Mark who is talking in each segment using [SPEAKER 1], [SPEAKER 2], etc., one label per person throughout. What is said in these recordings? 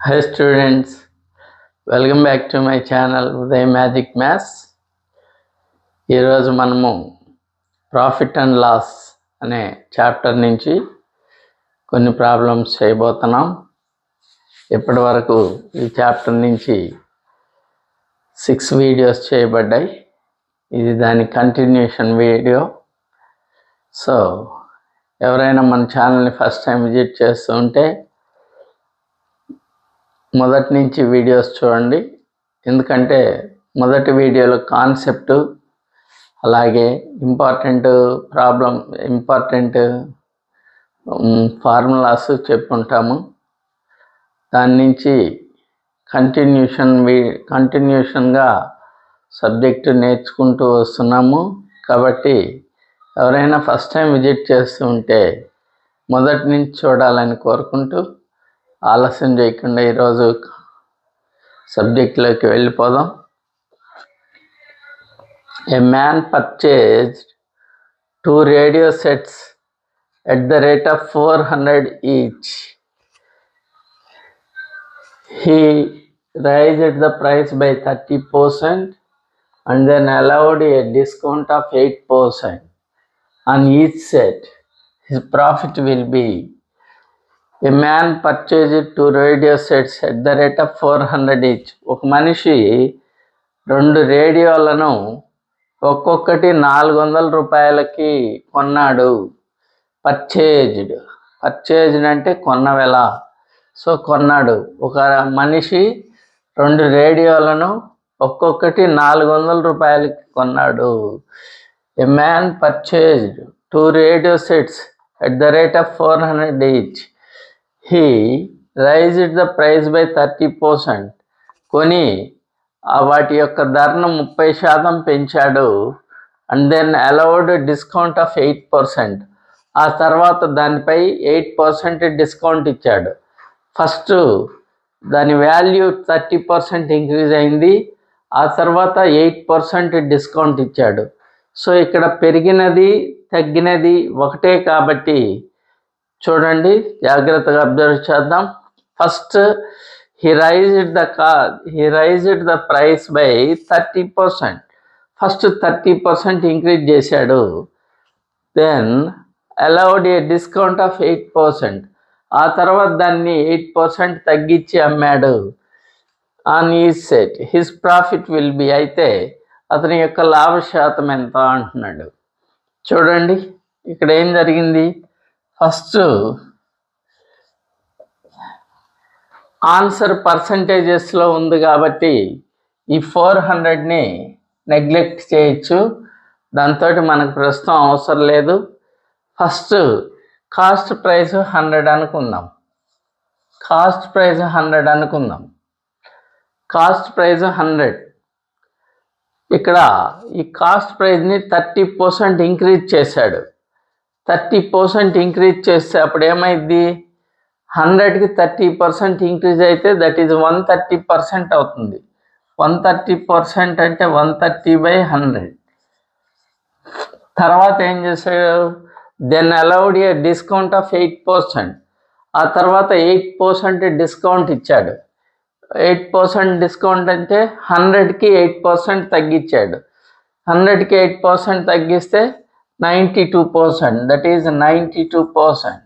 [SPEAKER 1] Hi students, welcome back to my channel Uday Magic Maths. ఈరోజు మనము profit and loss అనే chapter నుంచి కొన్ని ప్రాబ్లమ్స్ చేయబోతున్నాం. ఇప్పటి వరకు ఈ చాప్టర్ నుంచి 6 వీడియోస్ చేయబడ్డాయి. ఇది దాని కంటిన్యూషన్ వీడియో. సో ఎవరైనా మన ఛానల్ని ఫస్ట్ టైం విజిట్ చేస్తూ ఉంటే మొదటి నుంచి వీడియోస్ చూడండి. ఎందుకంటే మొదటి వీడియోలో కాన్సెప్ట్ అలాగే ఇంపార్టెంట్ ఫార్ములాస్ చెప్పుకుంటాము. దాని నుంచి కంటిన్యూషన్గా సబ్జెక్టు నేర్చుకుంటూ వస్తున్నాము. కాబట్టి ఎవరైనా ఫస్ట్ టైం విజిట్ చేస్తూ ఉంటే మొదటి నుంచి చూడాలని కోరుకుంటూ ఆలస్యం చేయకుండా ఈరోజు సబ్జెక్ట్లోకి వెళ్ళిపోదాం. A man purchased 2 radio sets at the rate of 400 each. He raised the price by 30% and then allowed a discount of 8% on each set. His profit will be: A man purchased 2 radio sets at the rate of 400 each. ఒక మనిషి 2 రేడియోలను ఒక్కొక్కటి 400 రూపాయలకి కొన్నాడు. Purchased అంటే కొన్న వెల. So కొన్నాడు. ఒక మనిషి 2 రేడియోలను ఒక్కొక్కటి 400 రూపాయలకి కొన్నాడు. A man purchased 2 radio sets at the rate of 400 each. He raised the price by 30%. కొని వాటి యొక్క ధరను 30% పెంచాడు. And then allowed discount of 8%. ఆ తర్వాత దానిపై 8% డిస్కౌంట్ ఇచ్చాడు. ఫస్ట్ దాని వాల్యూ 30% ఇంక్రీజ్ అయింది. ఆ తర్వాత 8% డిస్కౌంట్ ఇచ్చాడు. సో ఇక్కడ పెరిగినది తగ్గినది ఒకటే కాబట్టి చూడండి, జాగ్రత్తగా అబ్జర్వ్ చేద్దాం. First he raised the price by 30%. First 30% increase చేశాడు. Then allowed a discount of 8%. ఆ తర్వాత దాన్ని 8% తగ్గించి అమ్మాడు. On each set his profit will be. అయితే అతని యొక్క లాభ శాతం ఎంత అంటున్నాడు. చూడండి ఇక్కడ ఏం జరిగింది. ఫస్ట్ ఆన్సర్ పర్సంటేజెస్లో ఉంది కాబట్టి ఈ 400ని నెగ్లెక్ట్ చేయొచ్చు. దాంతో మనకు ప్రస్తుతం అవసరం లేదు. ఫస్ట్ కాస్ట్ ప్రైస్ 100 అనుకుందాం. Cost price 100. ఇక్కడ ఈ కాస్ట్ ప్రైస్ని 30% ఇంక్రీజ్ చేశాడు. 30% ఇంక్రీజ్ చేస్తే అప్పుడు ఏమైంది, 100కి 30% ఇంక్రీజ్ అయితే దట్ ఈజ్ 130% అవుతుంది. 130% అంటే 130/100. తర్వాత ఏం చేశాడు, then allowed a discount of 8%. ఆ తర్వాత 8% డిస్కౌంట్ ఇచ్చాడు. 8% డిస్కౌంట్ అంటే 100కి 8% తగ్గించాడు. 100కి 8% తగ్గిస్తే 92%. That is 92%.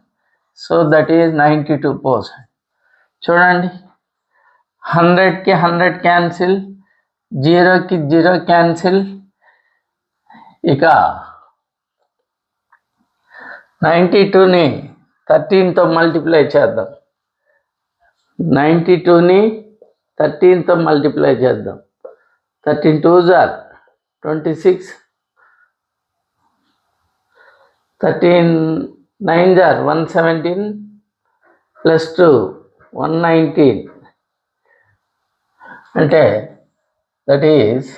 [SPEAKER 1] So that is 92%. చూడండి, 100కి 100 క్యాన్సిల్, 0కి 0 క్యాన్సిల్. ఇక 92ని 13తో మల్టిప్లై చేద్దాం. 92ని 13తో మల్టిప్లై చేద్దాం. 13 2s are 26, 13 9s are 117 plus 2 119. అంటే దట్ ఈస్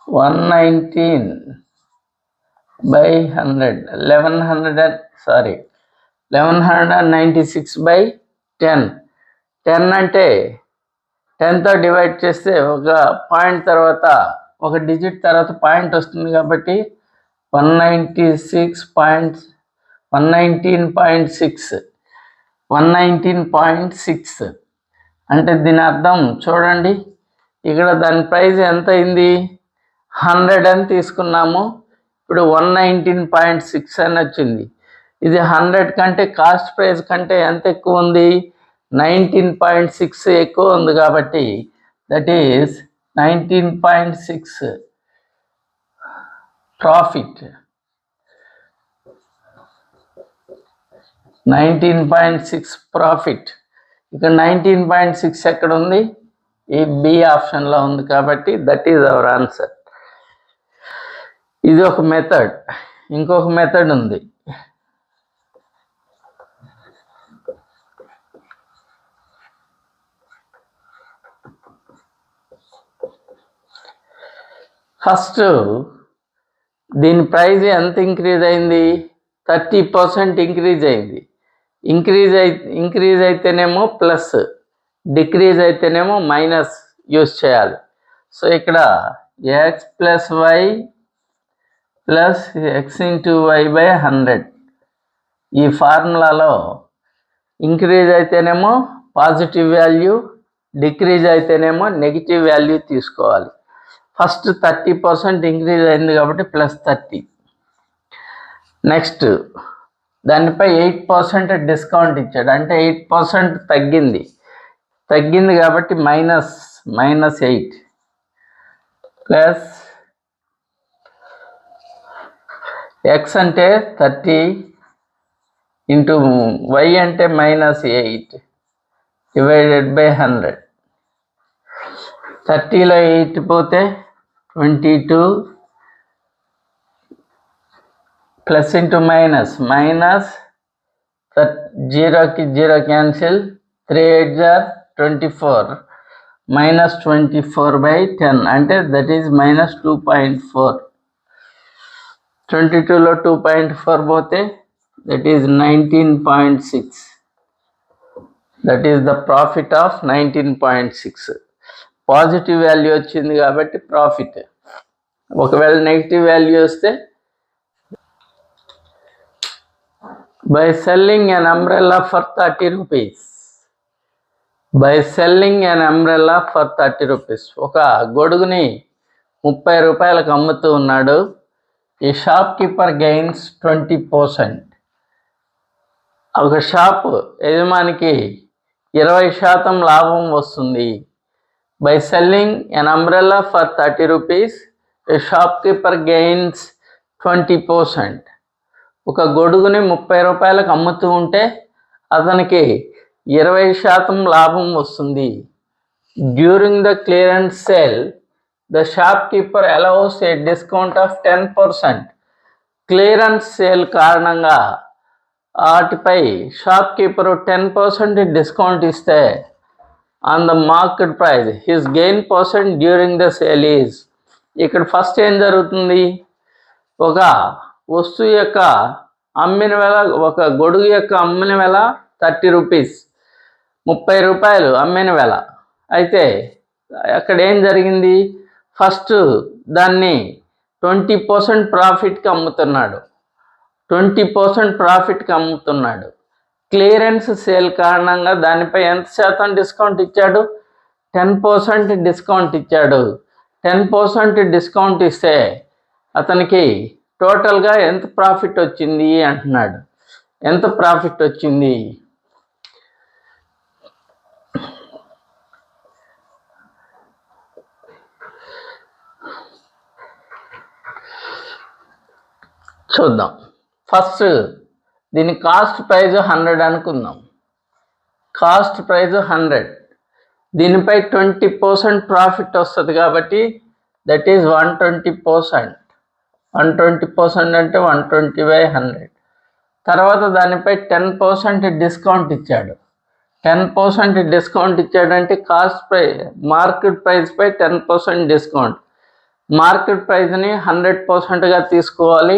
[SPEAKER 1] 119/100 1196/10. 10 అంటే 10తో డివైడ్ చేస్తే ఒక పాయింట్ తర్వాత ఒక డిజిట్ తర్వాత పాయింట్ వస్తుంది కాబట్టి 119.6. అంటే దీని అర్థం చూడండి, ఇక్కడ దాని ప్రైస్ ఎంత అయింది, 100 అని తీసుకున్నాము, ఇప్పుడు 119.6 అని వచ్చింది. ఇది 100 కంటే కాస్ట్ ప్రైస్ కంటే ఎంత ఎక్కువ ఉంది, 19.6 ఎక్కువ ఉంది. కాబట్టి దట్ ఈస్ 19.6 ప్రాఫిట్. 19.6 ప్రాఫిట్. ఇక్కడ 19.6 ఎక్కడ ఉంది, ఈ బి ఆప్షన్లో ఉంది. కాబట్టి దట్ ఈజ్ అవర్ ఆన్సర్. ఇది ఒక మెథడ్. ఇంకొక మెథడ్ ఉంది. ఫస్ట్ దీని ప్రైస్ ఎంత ఇంక్రీజ్ అయింది, 30% ఇంక్రీజ్ అయింది. ఇంక్రీజ్ అయితేనేమో ప్లస్, డిక్రీజ్ అయితేనేమో మైనస్ యూజ్ చేయాలి. సో ఇక్కడ x plus y plus x into y by 100. ఈ ఫార్ములాలో ఇంక్రీజ్ అయితేనేమో పాజిటివ్ వాల్యూ, డిక్రీజ్ అయితేనేమో నెగిటివ్ వాల్యూ తీసుకోవాలి. ఫస్ట్ 30% ఇంక్రీజ్ అయింది కాబట్టి ప్లస్ 30. నెక్స్ట్ దానిపై 8% డిస్కౌంట్ ఇచ్చాడు, అంటే 8% తగ్గింది కాబట్టి -8 ప్లస్ ఎక్స్ అంటే 30 ఇంటూ వై అంటే -8 డివైడెడ్ బై 100. 30లో 8 పోతే 22 ప్లస్ ఇంటూ మైనస్ 0కి 0 క్యాన్సిల్, 3 8 జా 24 -24/10 అంటే దట్ ఈజ్ -2.4. 22లో 2.4 పోతే that is 19.6. That is the profit of 19.6. Positive value వచ్చింది కాబట్టి ప్రాఫిట్. ఒకవేళ నెగిటివ్ వాల్యూ వస్తే by selling an umbrella for 30 rupees. ఒక గొడుగుని 30 రూపాయలకు అమ్ముతూ ఉన్నాడు. ఈ షాప్ కీపర్ గెయిన్స్ 20%. ఒక షాప్ యజమానికి 20% లాభం వస్తుంది. By selling an umbrella for 30 rupees, a shopkeeper gains 20%. ఒక గొడుగుని 30 రూపాయలకు అమ్ముతూ ఉంటే అతనికి 20% లాభం వస్తుంది. During the clearance sale the shop keeper allows a discount of 10%. Clearance sale కారణంగా వాటిపై షాప్ కీపరు 10% డిస్కౌంట్ ఇస్తే on the market price his gain percent during the sale is. ఇక్కడ ఫస్ట్ ఏం జరుగుతుంది, ఒక వస్తువు యొక్క అమ్మిన వెల, ఒక గొడుగు యొక్క అమ్మిన వెల 30 రూపీస్, 30 రూపాయలు అమ్మిన వెల. అయితే అక్కడ ఏం జరిగింది, ఫస్ట్ దాన్ని 20% ప్రాఫిట్కి అమ్ముతున్నాడు. 20% ప్రాఫిట్కి అమ్ముతున్నాడు. క్లియరెన్స్ సేల్ కారణంగా దానిపై ఎంత శాతం డిస్కౌంట్ ఇచ్చాడు, 10% డిస్కౌంట్ ఇచ్చాడు. 10% డిస్కౌంట్ ఇస్తే అతనికి టోటల్గా ఎంత ప్రాఫిట్ వచ్చింది అంటున్నాడు. ఎంత ప్రాఫిట్ వచ్చింది, చూద్దాం. ఫస్ట్ దీని కాస్ట్ ప్రైస్ 100 అనుకుందాం. కాస్ట్ ప్రైస్ 100, దీనిపై 20% ప్రాఫిట్ వస్తుంది కాబట్టి దట్ ఈజ్ 120%. 120% అంటే 120/100. తర్వాత దానిపై 10% డిస్కౌంట్ ఇచ్చాడు. 10% డిస్కౌంట్ ఇచ్చాడంటే కాస్ట్ ప్రైస్, మార్కెట్ ప్రైస్పై 10% డిస్కౌంట్. మార్కెట్ ప్రైస్ని 100%గా తీసుకోవాలి.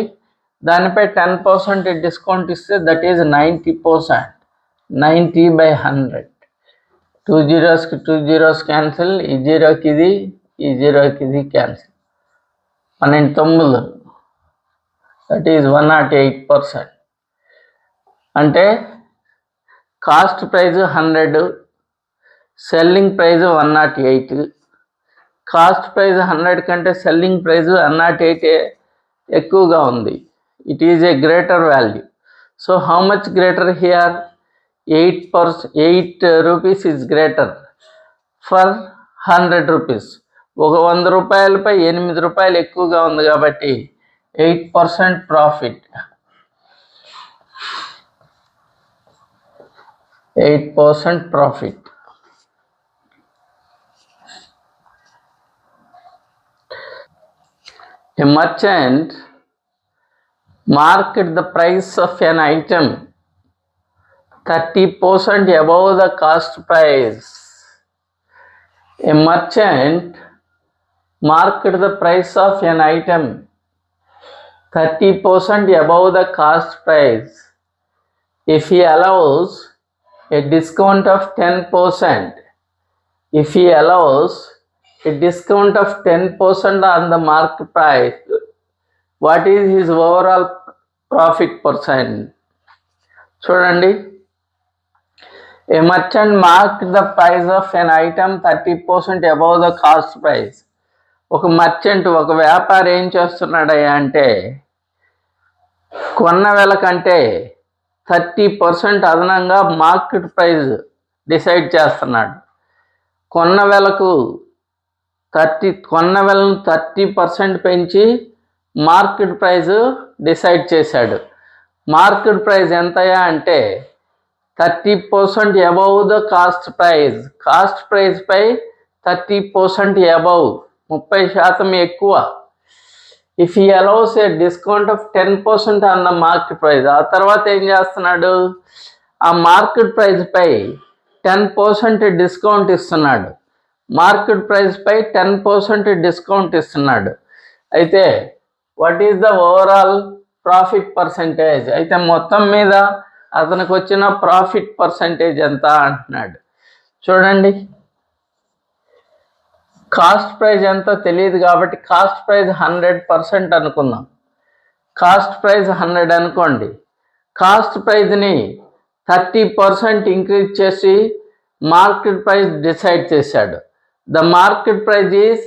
[SPEAKER 1] దానిపై 10% డిస్కౌంట్ ఇస్తే దట్ ఈజ్ 90%. 90/100. 2 zeros కి 2 zeros క్యాన్సిల్, ఈ 0కి ఇది, ఈ 0కి ఇది క్యాన్సిల్. 12 that is 108%. అంటే cost price 100, selling price 108, cost price 100 కంటే సెల్లింగ్ ప్రైస్ 108 ఎక్కువగా ఉంది. It is a greater value. So how much greater here? 8 rupees is greater for 100 rupees. ఒక 100 రూపాయలపై 8 రూపాయలు ఎక్కువగా ఉంది కాబట్టి 8% profit. 8% profit. A merchant marked the price of an item 30% above the cost price. A merchant marked the price of an item 30% above the cost price if he allows a discount of 10%. If he allows a discount of 10% on the market price, what is his overall profit percent? చూడండి, a merchant marked the price of an item 30% above the cost price. ఒక merchant, ఒక వ్యాపారి ఏం చేస్తున్నాడయ్యా అంటే కొన్న వెల కంటే 30% అదనంగా మార్కెట్ ప్రైస్ డిసైడ్ చేస్తున్నాడు. కొన్న వెలను 30% పెంచి మార్కెట్ ప్రైస్ డిసైడ్ చేశాడు. మార్కెట్ ప్రైస్ ఎంతయా అంటే 30% above the cost price. Cost price పై 30% అబౌవ్, 30% ఎక్కువ. If he allows a discount of 10% on the market price. ఆ తర్వాత ఏం చేస్తున్నాడు? ఆ మార్కెట్ ప్రైస్ పై 10% డిస్కౌంట్ ఇస్తున్నాడు. మార్కెట్ ప్రైస్ పై 10% డిస్కౌంట్ ఇస్తున్నాడు. అయితే what is the overall profit percentage? అయితే మొత్తం మీద అతనికి వచ్చిన ప్రాఫిట్ పర్సంటేజ్ ఎంత అంటున్నాడు. చూడండి, కాస్ట్ ప్రైస్ ఎంతో తెలియదు కాబట్టి కాస్ట్ ప్రైస్ 100% అనుకుందాం. కాస్ట్ ప్రైస్ 100 అనుకోండి. కాస్ట్ ప్రైస్ని 30% ఇంక్రీజ్ చేసి మార్కెట్ ప్రైస్ డిసైడ్ చేశాడు. The market price is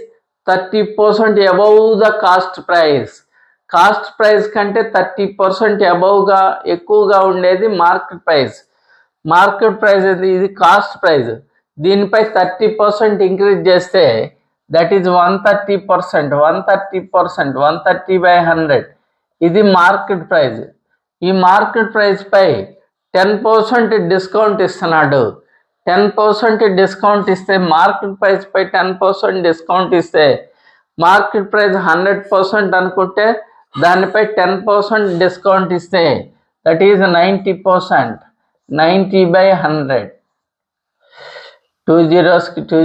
[SPEAKER 1] 30% above the cost price. Cost price కంటే 30% అబౌవ్గా ఎక్కువగా ఉండేది మార్కెట్ ప్రైస్. మార్కెట్ ప్రైస్ ఇది కాస్ట్ ప్రైస్. దీనిపై 30% ఇంక్రీజ్ చేస్తే దట్ ఈజ్ 130%. 130/100 ఇది మార్కెట్ ప్రైస్. ఈ మార్కెట్ ప్రైస్ పై 10% డిస్కౌంట్ ఇస్తున్నాడు. 10% డిస్కౌంట్ ఇస్తే మార్కెట్ ప్రైస్ పై 10% డిస్కౌంట్ ఇస్తే మార్కెట్ ప్రైస్ 100% అనుకుంటే దానిపై 10% డిస్కౌంట్ ఇస్తే దట్ ఈజ్ 90%. 90/100. 2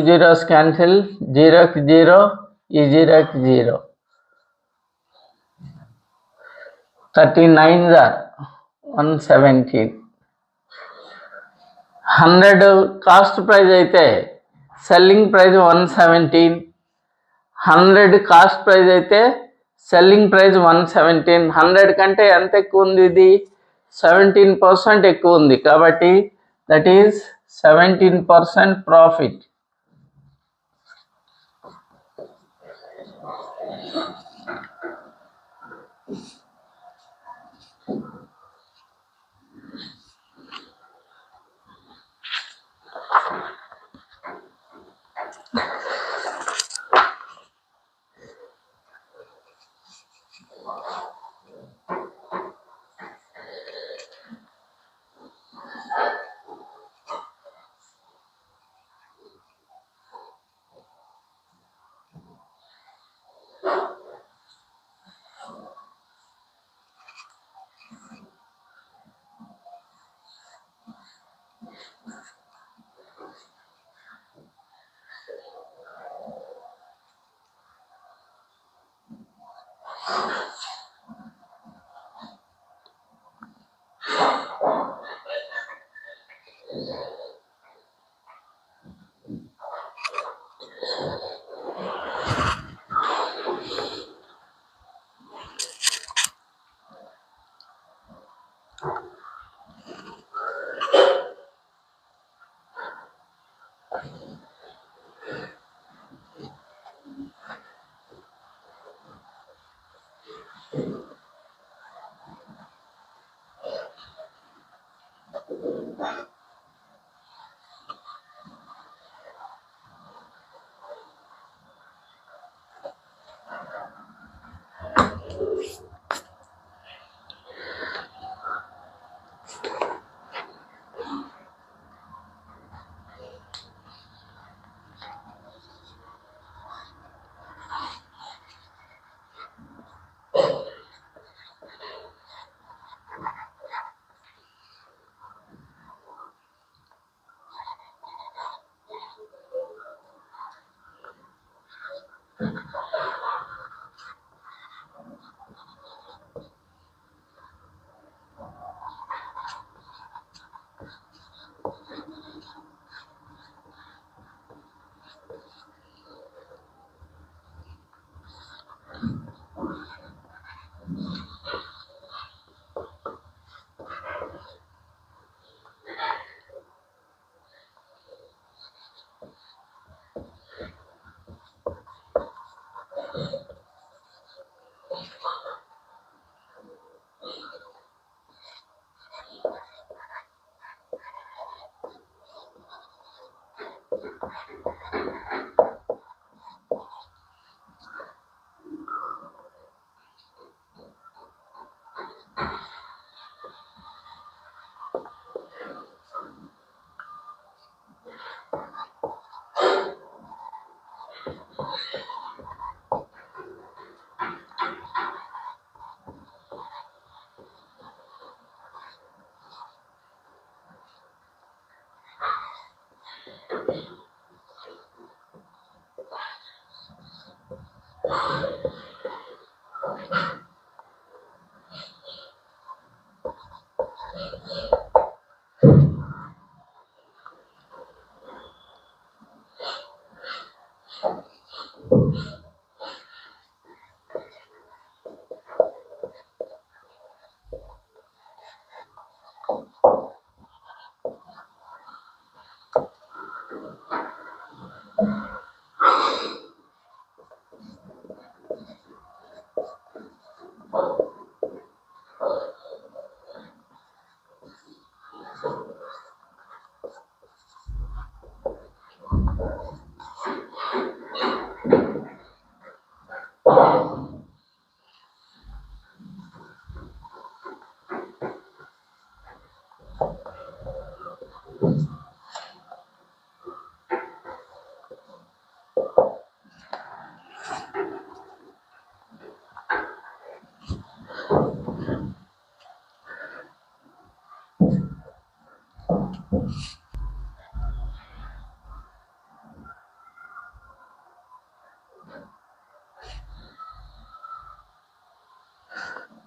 [SPEAKER 1] zeros cancel, 0కి 0, ఈ 0కి 0. 39s are 117. 100 కాస్ట్ ప్రైస్ అయితే సెల్లింగ్ ప్రైస్ 117. 100 కాస్ట్ ప్రైస్ అయితే సెల్లింగ్ ప్రైస్ 117. 100 కంటే ఎంత ఎక్కువ ఉంది? ఇది 17% ఎక్కువ ఉంది కాబట్టి that is 17% profit.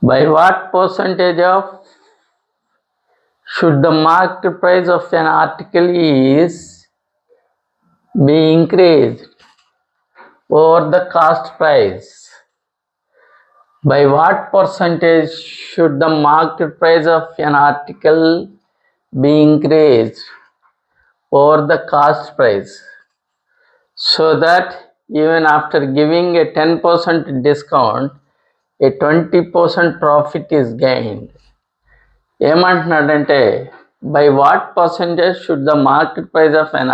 [SPEAKER 1] By what percentage of should the market price of an article is be increased over the cost price? By what percentage should the market price of an article be increased over the cost price, so that even after giving a 10% discount, a 20% profit is gained? ఏమంటున్నాడంటే, by what percentage should the market price of N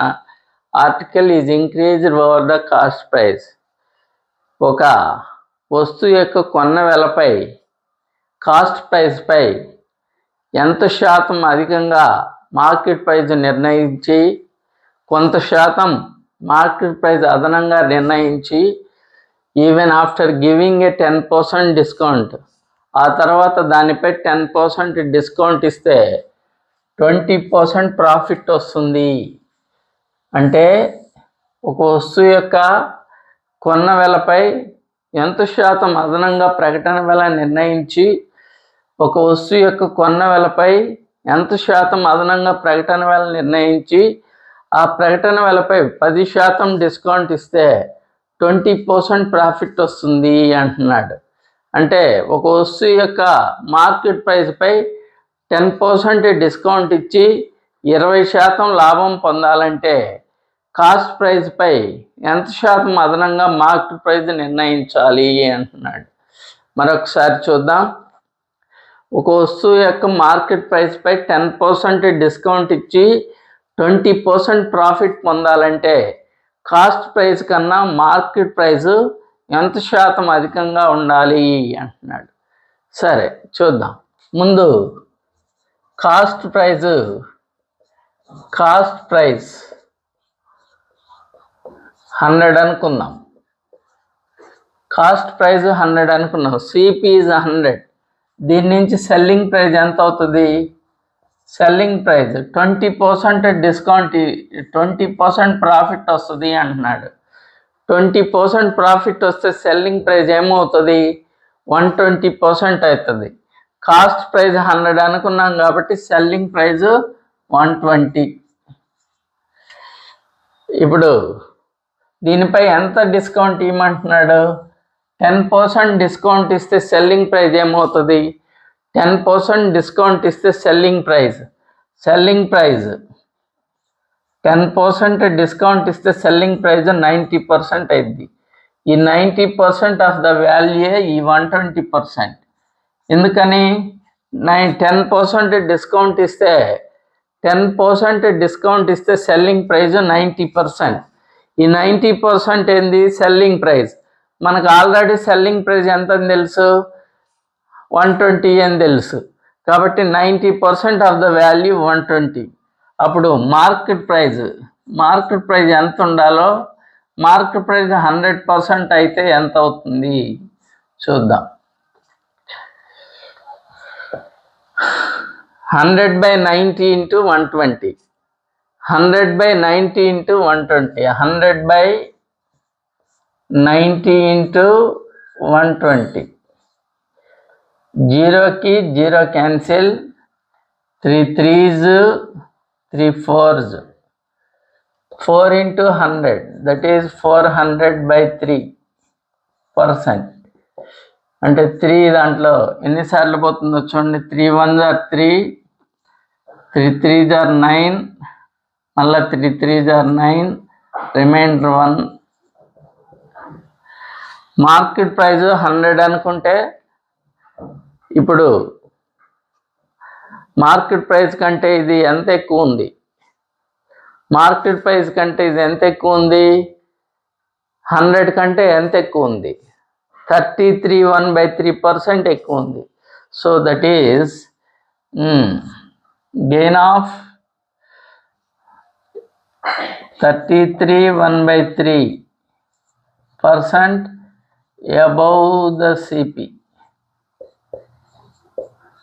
[SPEAKER 1] article is increased over the cost price? ఒక వస్తువు యొక్క కొన్న వెలపై cost ప్రైస్పై ఎంత శాతం అధికంగా market price నిర్ణయించి, కొంత శాతం మార్కెట్ ప్రైస్ అదనంగా నిర్ణయించి, even after giving a 10% discount, ఆ తర్వాత దానిపై 10% డిస్కౌంట్ ఇస్తే 20% ప్రాఫిట్ వస్తుంది. అంటే ఒక వస్తువు యొక్క కొన్న వెలపై ఎంత శాతం అదనంగా ప్రకటన వెల నిర్ణయించి, ఒక వస్తువు యొక్క కొన్న వెలపై ఎంత శాతం అదనంగా ప్రకటన వెల నిర్ణయించి, ఆ ప్రకటన వెలపై 10% డిస్కౌంట్ ఇస్తే 20% ప్రాఫిట్ వస్తుంది అంటున్నాడు. అంటే ఒక వస్తువు యొక్క మార్కెట్ ప్రైస్పై 10% డిస్కౌంట్ ఇచ్చి 20% లాభం పొందాలంటే కాస్ట్ ప్రైస్పై ఎంత శాతం అదనంగా మార్కెట్ ప్రైస్ నిర్ణయించాలి అంటున్నాడు. మరొకసారి చూద్దాం. ఒక వస్తువు యొక్క మార్కెట్ ప్రైస్పై 10% డిస్కౌంట్ ఇచ్చి 20% ప్రాఫిట్ పొందాలంటే కాస్ట్ ప్రైస్ కన్నా మార్కెట్ ప్రైస్ ఎంత శాతం అధికంగా ఉండాలి అంటున్నాడు. సరే చూద్దాం. ముందు కాస్ట్ ప్రైస్ 100 అనుకుందాం. కాస్ట్ ప్రైస్ 100 అనుకున్నాం. CP is 100. దీని నుంచి సెల్లింగ్ ప్రైస్ ఎంత అవుతుంది? సెల్లింగ్ ప్రైస్ 20% డిస్కౌంట్, 20% ప్రాఫిట్ వస్తుంది అంటున్నాడు. 20% ప్రాఫిట్ వస్తే సెల్లింగ్ ప్రైస్ ఏమవుతుంది? 120% అవుతుంది. కాస్ట్ ప్రైస్ 100 అనుకున్నాం కాబట్టి సెల్లింగ్ ప్రైస్ 120. ఇప్పుడు దీనిపై ఎంత డిస్కౌంట్ ఇవ్వమంటున్నాడు? 10% డిస్కౌంట్ ఇస్తే సెల్లింగ్ ప్రైస్ ఏమవుతుంది? 10% డిస్కౌంట్ ఇస్తే సెల్లింగ్ ప్రైస్ 10% డిస్కౌంట్ ఇస్తే సెల్లింగ్ ప్రైస్ 90% అయింది. ఈ 90% ఆఫ్ ద వాల్యూ ఈ 120%. ఎందుకని? 10% డిస్కౌంట్ ఇస్తే 10% డిస్కౌంట్ ఇస్తే సెల్లింగ్ ప్రైస్ 90%. ఈ 90% ఏంది? Selling price. మనకు ఆల్రెడీ సెల్లింగ్ ప్రైస్ ఎంత అని తెలుసు? 120 అని తెలుసు. కాబట్టి 90% ఆఫ్ ద వాల్యూ 120. అప్పుడు మార్కెట్ ప్రైస్ ఎంత ఉండాలో, మార్కెట్ ప్రైస్ 100% అయితే ఎంత అవుతుంది చూద్దాం. 100/90 into 120. 100/90 into 120. 100/90 90 into 120. 0కి 0 cancel, 3 3s, 3 4s, 4 into 100, that is 400/3%. అంటే 3 దాంట్లో ఎన్నిసార్లు పోతుందో చూడండి. 3 1s are 3, 3 3s are 9, మళ్ళీ 3 3s are 9, reminder 1. Market price 100 అనుకుంటే ఇప్పుడు మార్కెట్ ప్రైస్ కంటే ఇది ఎంత ఎక్కువ ఉంది? మార్కెట్ ప్రైస్ కంటే ఇది ఎంత ఎక్కువ ఉంది? 100 కంటే ఎంత ఎక్కువ ఉంది? 33 1/3% ఎక్కువ ఉంది. So that is gain of 33 1/3% above the CP.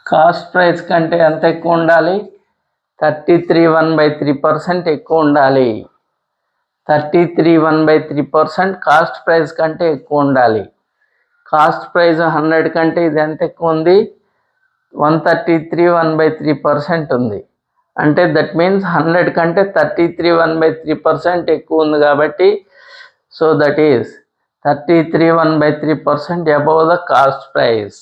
[SPEAKER 1] Cost price కంటే ఎంత ఎక్కువ ఉండాలి? 33 1/3% ఎక్కువ ఉండాలి. 33 1/3% కాస్ట్ ప్రైస్ కంటే ఎక్కువ ఉండాలి. కాస్ట్ ప్రైస్ 100 కంటే ఇది ఎంత ఎక్కువ ఉంది? 133 1/3% ఉంది. అంటే దట్ మీన్స్ 100 కంటే 33 1/3% ఎక్కువ ఉంది కాబట్టి so that is 33 1/3% above the cost price.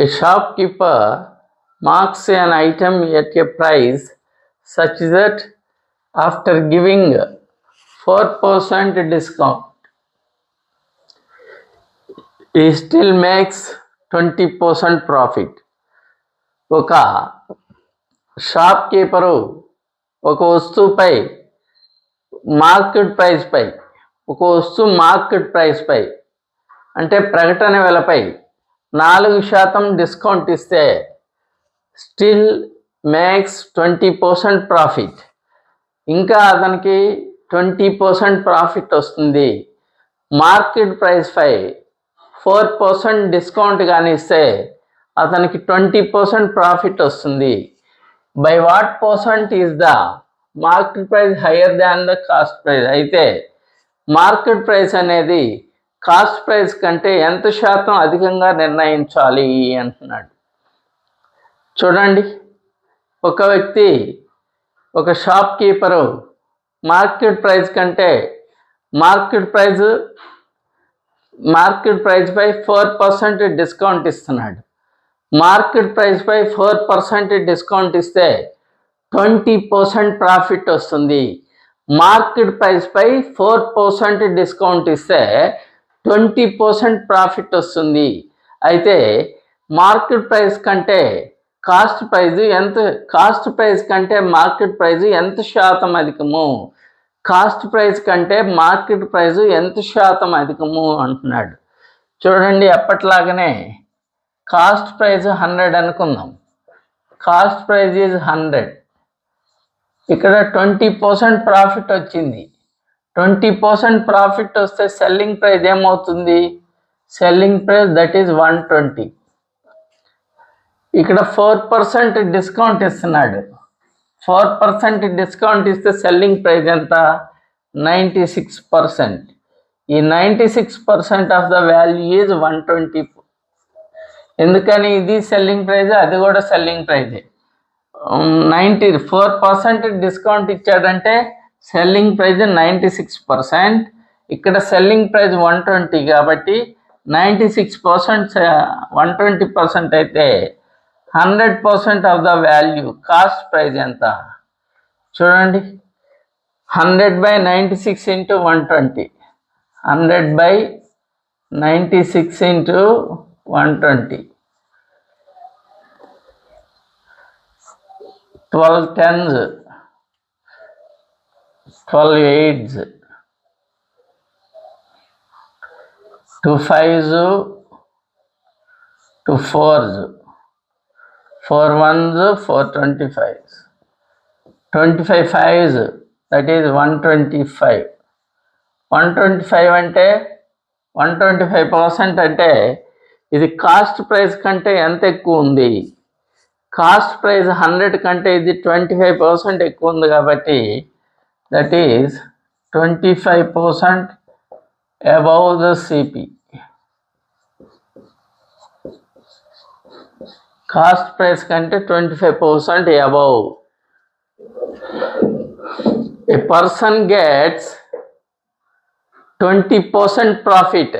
[SPEAKER 1] A shopkeeper marks an item at a price such that after giving 4% discount, he still makes 20% profit. ఒక షాప్ కీపరు ఒక వస్తువుపై మార్కెట్ ప్రైస్పై, ఒక వస్తువు మార్కెట్ ప్రైస్పై అంటే ప్రకటన వెలపై 4% డిస్కౌంట్ ఇస్తే స్టిల్ మేక్స్ 20% ప్రాఫిట్. ఇంకా అతనికి 20% profit వస్తుంది. మార్కెట్ ప్రైస్పై 4% డిస్కౌంట్ కానీ ఇస్తే అతనికి 20% ప్రాఫిట్ వస్తుంది. By what percent is the market price higher than the cost price? అయితే మార్కెట్ ప్రైస్ అనేది కాస్ట్ ప్రైస్ కంటే ఎంత శాతం అధికంగా నిర్ణయించాలి అంటున్నాడు. చూడండి, ఒక వ్యక్తి, ఒక షాప్ కీపరు మార్కెట్ ప్రైస్ కంటే మార్కెట్ ప్రైస్పై 4% డిస్కౌంట్ ఇస్తున్నాడు. మార్కెట్ ప్రైస్పై 4% డిస్కౌంట్ ఇస్తే 20% ప్రాఫిట్ వస్తుంది. మార్కెట్ ప్రైస్పై 4% డిస్కౌంట్ ఇస్తే 20% ప్రాఫిట్ వస్తుంది. అయితే మార్కెట్ ప్రైస్ కంటే కాస్ట్ ప్రైస్ కంటే మార్కెట్ ప్రైస్ ఎంత శాతం అధికము? కాస్ట్ ప్రైస్ కంటే మార్కెట్ ప్రైస్ ఎంత శాతం అధికము అంటున్నాడు. చూడండి, అప్పట్లాగానే కాస్ట్ ప్రైస్ 100 అనుకుందాం. Cost price is 100. ఇక్కడ 20% ప్రాఫిట్ వచ్చింది. 20% ప్రాఫిట్ వస్తే సెల్లింగ్ ప్రైస్ ఏమవుతుంది? Selling price that is 120. ఇక్కడ 4% డిస్కౌంట్ ఇస్తున్నాడు. 4% డిస్కౌంట్ ఇస్తే సెల్లింగ్ ప్రైస్ ఎంత? 96%. ఈ 96% ఆఫ్ ద వాల్యూ ఈజ్ 120. ఎందుకని? ఇది సెల్లింగ్ ప్రైజ్, అది కూడా సెల్లింగ్ ప్రైజే. 94% డిస్కౌంట్ ఇచ్చాడంటే సెల్లింగ్ ప్రైజ్ 96%. ఇక్కడ సెల్లింగ్ ప్రైజ్ 120 కాబట్టి 96% 120% అయితే 100% of the value cost praise ఎంత? చూడండి, 100/96 into 120. 100/96 into 120. 12 10s, 12 8s, 2 5s, 2 4s, 4 1s, 4 25s, 25 5s, that is 125. 125 అంటే 125% అంటే ఇది కాస్ట్ ప్రైస్ కంటే ఎంత ఎక్కువ ఉంది? కాస్ట్ ప్రైస్ 100 కంటే ఇది 25% ఎక్కువ ఉంది కాబట్టి that is 25% above the CP. Cost price కంటే 25% above. A person gets 20% profit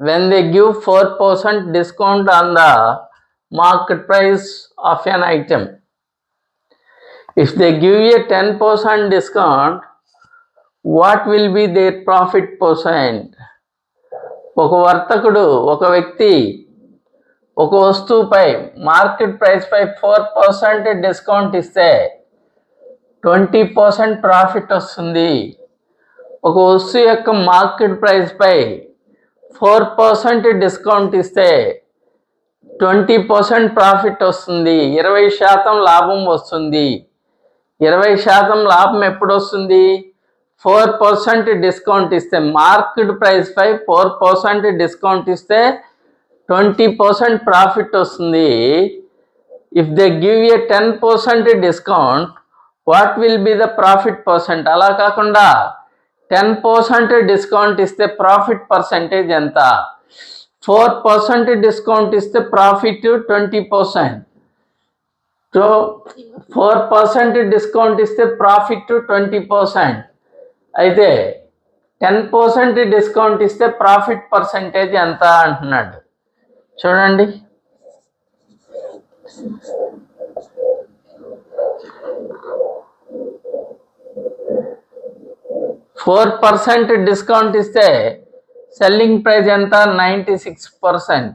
[SPEAKER 1] when they give 4% discount on the market price of an item. If they give a 10% discount, what will be their profit percent? ఒక వర్తకుడు, ఒక వ్యక్తి ఒక వస్తువుపై market price పై 4% discount ఇస్తే 20% profit వస్తుంది. ఒక వస్తువు యొక్క మార్కెట్ ప్రైస్ పై 4% డిస్కౌంట్ ఇస్తే 20% ప్రాఫిట్ వస్తుంది. 20% లాభం వస్తుంది. 20% లాభం ఎప్పుడు వస్తుంది? 4% డిస్కౌంట్ ఇస్తే. మార్కెట్ ప్రైస్ పై 4% డిస్కౌంట్ ఇస్తే 20% ప్రాఫిట్ వస్తుంది. If they give a 10% discount, what will be the profit percent? అలా కాకుండా 10% డిస్కౌంట్ ఇస్తే ప్రాఫిట్ పర్సెంటేజ్ ఎంత? 4% డిస్కౌంట్ ఇస్తే ప్రాఫిట్ 20%. సో 4% డిస్కౌంట్ ఇస్తే ప్రాఫిట్ 20%. అయితే 10% డిస్కౌంట్ ఇస్తే ప్రాఫిట్ పర్సెంటేజ్ ఎంత అంటున్నాడు. చూడండి, 4% డిస్కౌంట్ ఇస్తే సెల్లింగ్ ప్రైస్ ఎంత? 96%.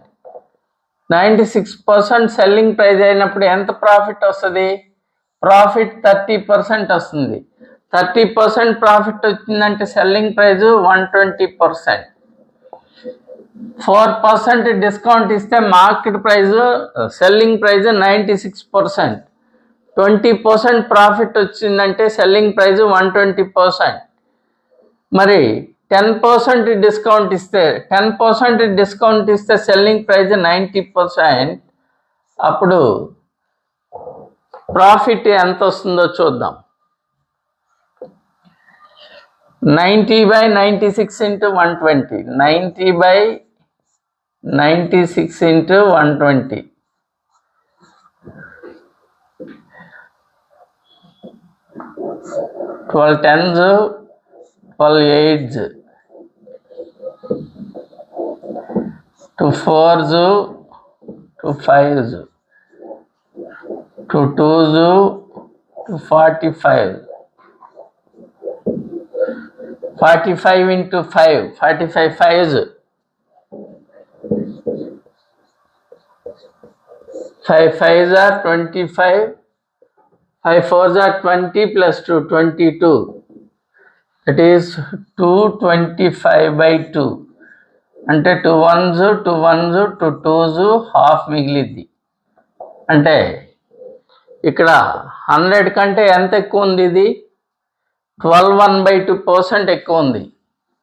[SPEAKER 1] 96% సెల్లింగ్ ప్రైస్ అయినప్పుడు ఎంత ప్రాఫిట్ వస్తుంది? ప్రాఫిట్ 30% వస్తుంది. 30% ప్రాఫిట్ వచ్చిందంటే సెల్లింగ్ ప్రైస్ 120%. 4% డిస్కౌంట్ ఇస్తే market price selling price 96%. 20% profit వచ్చిందంటే సెల్లింగ్ ప్రైస్ 120%. మరి 10% డిస్కౌంట్ ఇస్తే 10% డిస్కౌంట్ ఇస్తే సెల్లింగ్ ప్రైస్ 90%. అప్పుడు ప్రాఫిట్ ఎంత వస్తుందో చూద్దాం. 90/96 into 120. 90/96 into 120. 12 10s, 12 8s, 2 4s, 2 5s, 2 2s, 2 45. 45 into 5, 45 5s. 5 5s are 25. 5 4s are 20 plus 2, 22. That is 225/2. అంటే 2 1s, 2 1s, 2 2s, హాఫ్ మిగిలిద్ది. అంటే ఇక్కడ 100 కంటే ఎంత ఎక్కువ ఉంది? ఇది 12 1/2% ఎక్కువ ఉంది.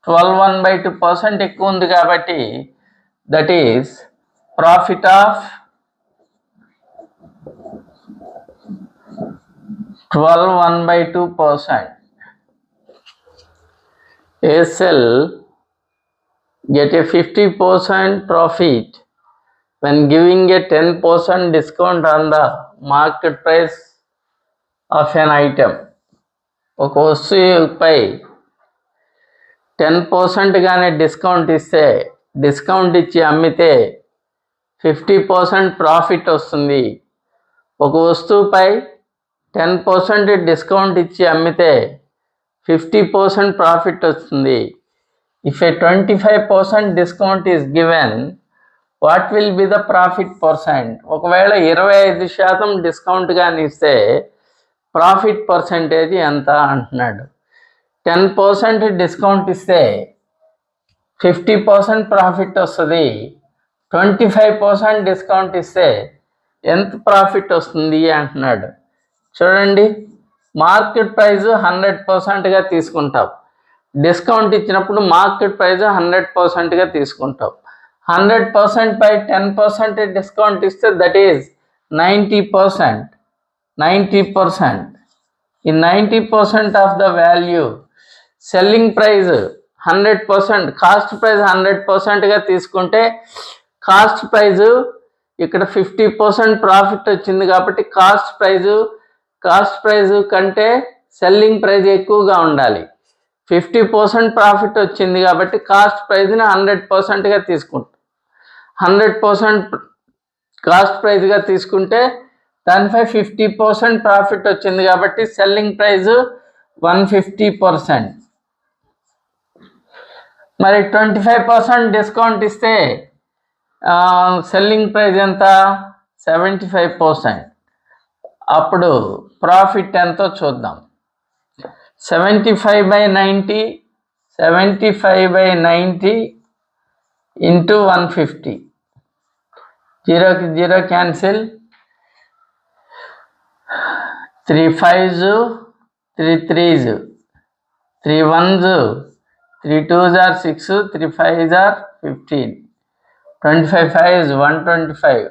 [SPEAKER 1] 12 1/2% ఎక్కువ ఉంది కాబట్టి that is profit of 12 1/2%. A cell get a 50% profit when giving a 10% discount on the market price of an item. ఒక వస్తువుపై 10% గానే డిస్కౌంట్ ఇస్తే, డిస్కౌంట్ ఇచ్చి అమ్మితే 50% ప్రాఫిట్ వస్తుంది. ఒక వస్తువుపై 10% డిస్కౌంట్ ఇచ్చి అమ్మితే 50% ప్రాఫిట్ వస్తుంది. If A 25% discount is given, what will be the profit percent? ఒకవేళ 25% డిస్కౌంట్ కానీ ఇస్తే ప్రాఫిట్ పర్సెంటేజ్ ఎంత అంటున్నాడు. 10% డిస్కౌంట్ ఇస్తే 50% ప్రాఫిట్ వస్తుంది. 25% డిస్కౌంట్ ఇస్తే ఎంత ప్రాఫిట్ వస్తుంది అంటున్నాడు. చూడండి, మార్కెట్ ప్రైస్ 100%గా తీసుకుంటాం. డిస్కౌంట్ ఇచ్చినప్పుడు మార్కెట్ ప్రైస్ 100%గా తీసుకుంటాం. 100% పై 10% డిస్కౌంట్ ఇస్తే that is 90%. 90%. In 90% of the value, selling price 100%, cost price 100%గా తీసుకుంటే కాస్ట్ ప్రైజు ఇక్కడ 50% ప్రాఫిట్ వచ్చింది కాబట్టి కాస్ట్ ప్రైజు కంటే సెల్లింగ్ ప్రైజ్ ఎక్కువగా ఉండాలి. 50% ప్రాఫిట్ వచ్చింది కాబట్టి కాస్ట్ ప్రైజ్ని 100%గా తీసుకుంటాం. 100% కాస్ట్ ప్రైజ్గా తీసుకుంటే దానిపై 50% ప్రాఫిట్ వచ్చింది కాబట్టి సెల్లింగ్ ప్రైజ్ 150%. మరి 25% డిస్కౌంట్ ఇస్తే సెల్లింగ్ ప్రైజ్ ఎంత? 75%. అప్పుడు ప్రాఫిట్ ఎంతో చూద్దాం. 75/90 ఇంటూ 150. 0కి 0 cancel. 3 5s, 3 3s, 3 1s, 3 2s are 6, 3 5s are 15. 25 5s 125.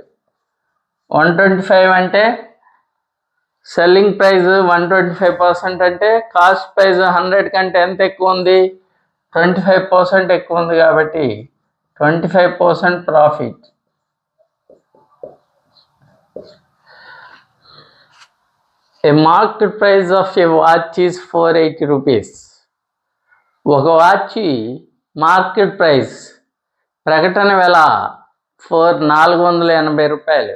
[SPEAKER 1] 125 అంటే సెల్లింగ్ ప్రైస్ 125% అంటే కాస్ట్ ప్రైస్ 100 కంటే ఎంత ఎక్కువ ఉంది? 25% ఎక్కువ ఉంది కాబట్టి 25% profit. A marked price of a watch is 480 rupees. ఒక వాచ్ మార్కెట్ ప్రైస్ ప్రకటన వెల 480 రూపాయలు.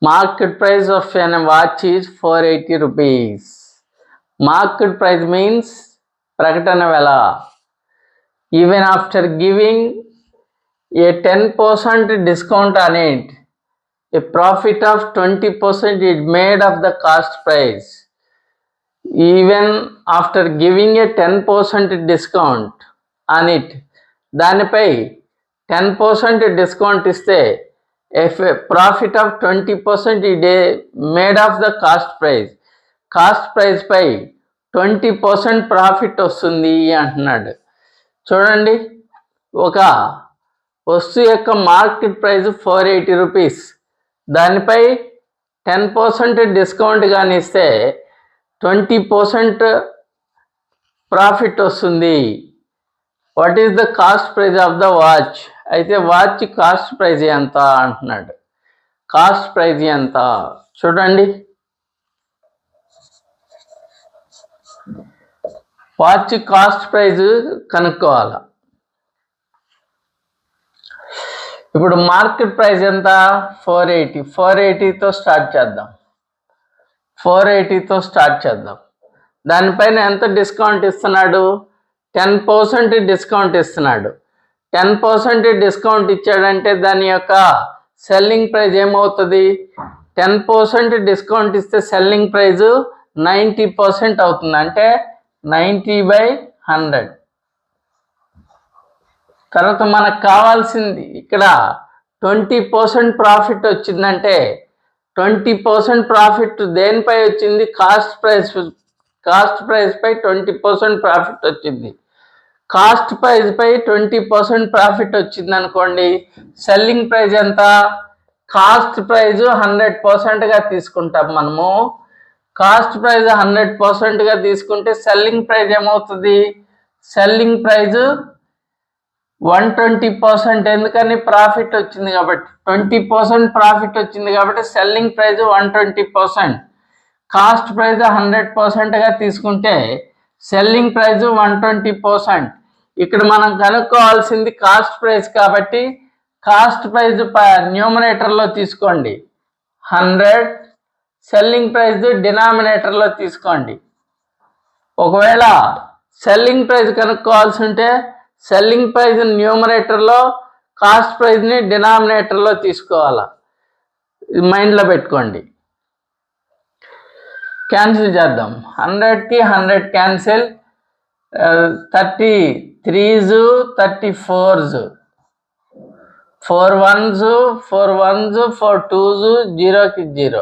[SPEAKER 1] Market price of a watch is 480 rupees. Market price means prakatana vela. Even after giving a 10% discount on it, a profit of 20% is made of the cost price. Even after giving a 10% discount on it, danipai 10% discount iste if a profit of 20% is made of the cost price. Cost price పై 20% profit వస్తుంది అంటున్నాడు. చూడండి, ఒక వస్తువు యొక్క market price 480 rupees, దానిపై 10% discount కానీ ఇస్తే 20% ప్రాఫిట్ వస్తుంది. What is the cost price of the watch? అయితే వాచ్ కాస్ట్ ప్రైజ్ ఎంత అంటున్నాడు. కాస్ట్ ప్రైజ్ ఎంత చూడండి. వాచ్ కాస్ట్ ప్రైజ్ కనుక్కోవాలి. ఇప్పుడు మార్కెట్ ప్రైస్ ఎంత? 480. 480తో స్టార్ట్ చేద్దాం. 480తో స్టార్ట్ చేద్దాం. దానిపైన ఎంత డిస్కౌంట్ ఇస్తున్నాడు? 10% డిస్కౌంట్ ఇస్తున్నాడు. 10% డిస్కౌంట్ ఇచ్చాడంటే దాని యొక్క సెల్లింగ్ ప్రైజ్ ఏమవుతుంది? 10% డిస్కౌంట్ ఇస్తే సెల్లింగ్ ప్రైజ్ 90% అవుతుంది. అంటే 90/100. తర్వాత మనకు కావాల్సింది ఇక్కడ 20% ప్రాఫిట్ వచ్చిందంటే 20% ప్రాఫిట్ దేనిపై వచ్చింది? కాస్ట్ ప్రైస్ పై 20% ప్రాఫిట్ వచ్చింది. కాస్ట్ ప్రైస్ పై 20% ప్రాఫిట్ వచ్చింది అనుకోండి, సెల్లింగ్ ప్రైస్ ఎంత? కాస్ట్ ప్రైజ్ 100%గా తీసుకుంటాం మనము. కాస్ట్ ప్రైజ్ 100%గా తీసుకుంటే సెల్లింగ్ ప్రైజ్ ఏమవుతుంది? Selling praise 120%. ఎందుకని? ప్రాఫిట్ వచ్చింది కాబట్టి. 20% ప్రాఫిట్ వచ్చింది కాబట్టి సెల్లింగ్ ప్రైజ్ 120%. కాస్ట్ ప్రైజ్ 100%గా తీసుకుంటే సెల్లింగ్ ప్రైజ్ 120%. ఇక్కడ మనం కనుక్కోవాల్సింది కాస్ట్ ప్రైస్ కాబట్టి కాస్ట్ ప్రైజ్ న్యూమరేటర్లో తీసుకోండి 100, సెల్లింగ్ ప్రైజ్ డినామినేటర్లో తీసుకోండి. ఒకవేళ సెల్లింగ్ ప్రైజ్ కనుక్కోవాల్సి ఉంటే సెల్లింగ్ ప్రైజ్ న్యూమరేటర్లో, కాస్ట్ ప్రైజ్ని డినామినేటర్లో తీసుకోవాలా. మైండ్లో పెట్టుకోండి. క్యాన్సిల్ చేద్దాం. 100కి 100 cancel. 33s, 34s, 4 1s, 4 1s, 4 2s, 0కి 0.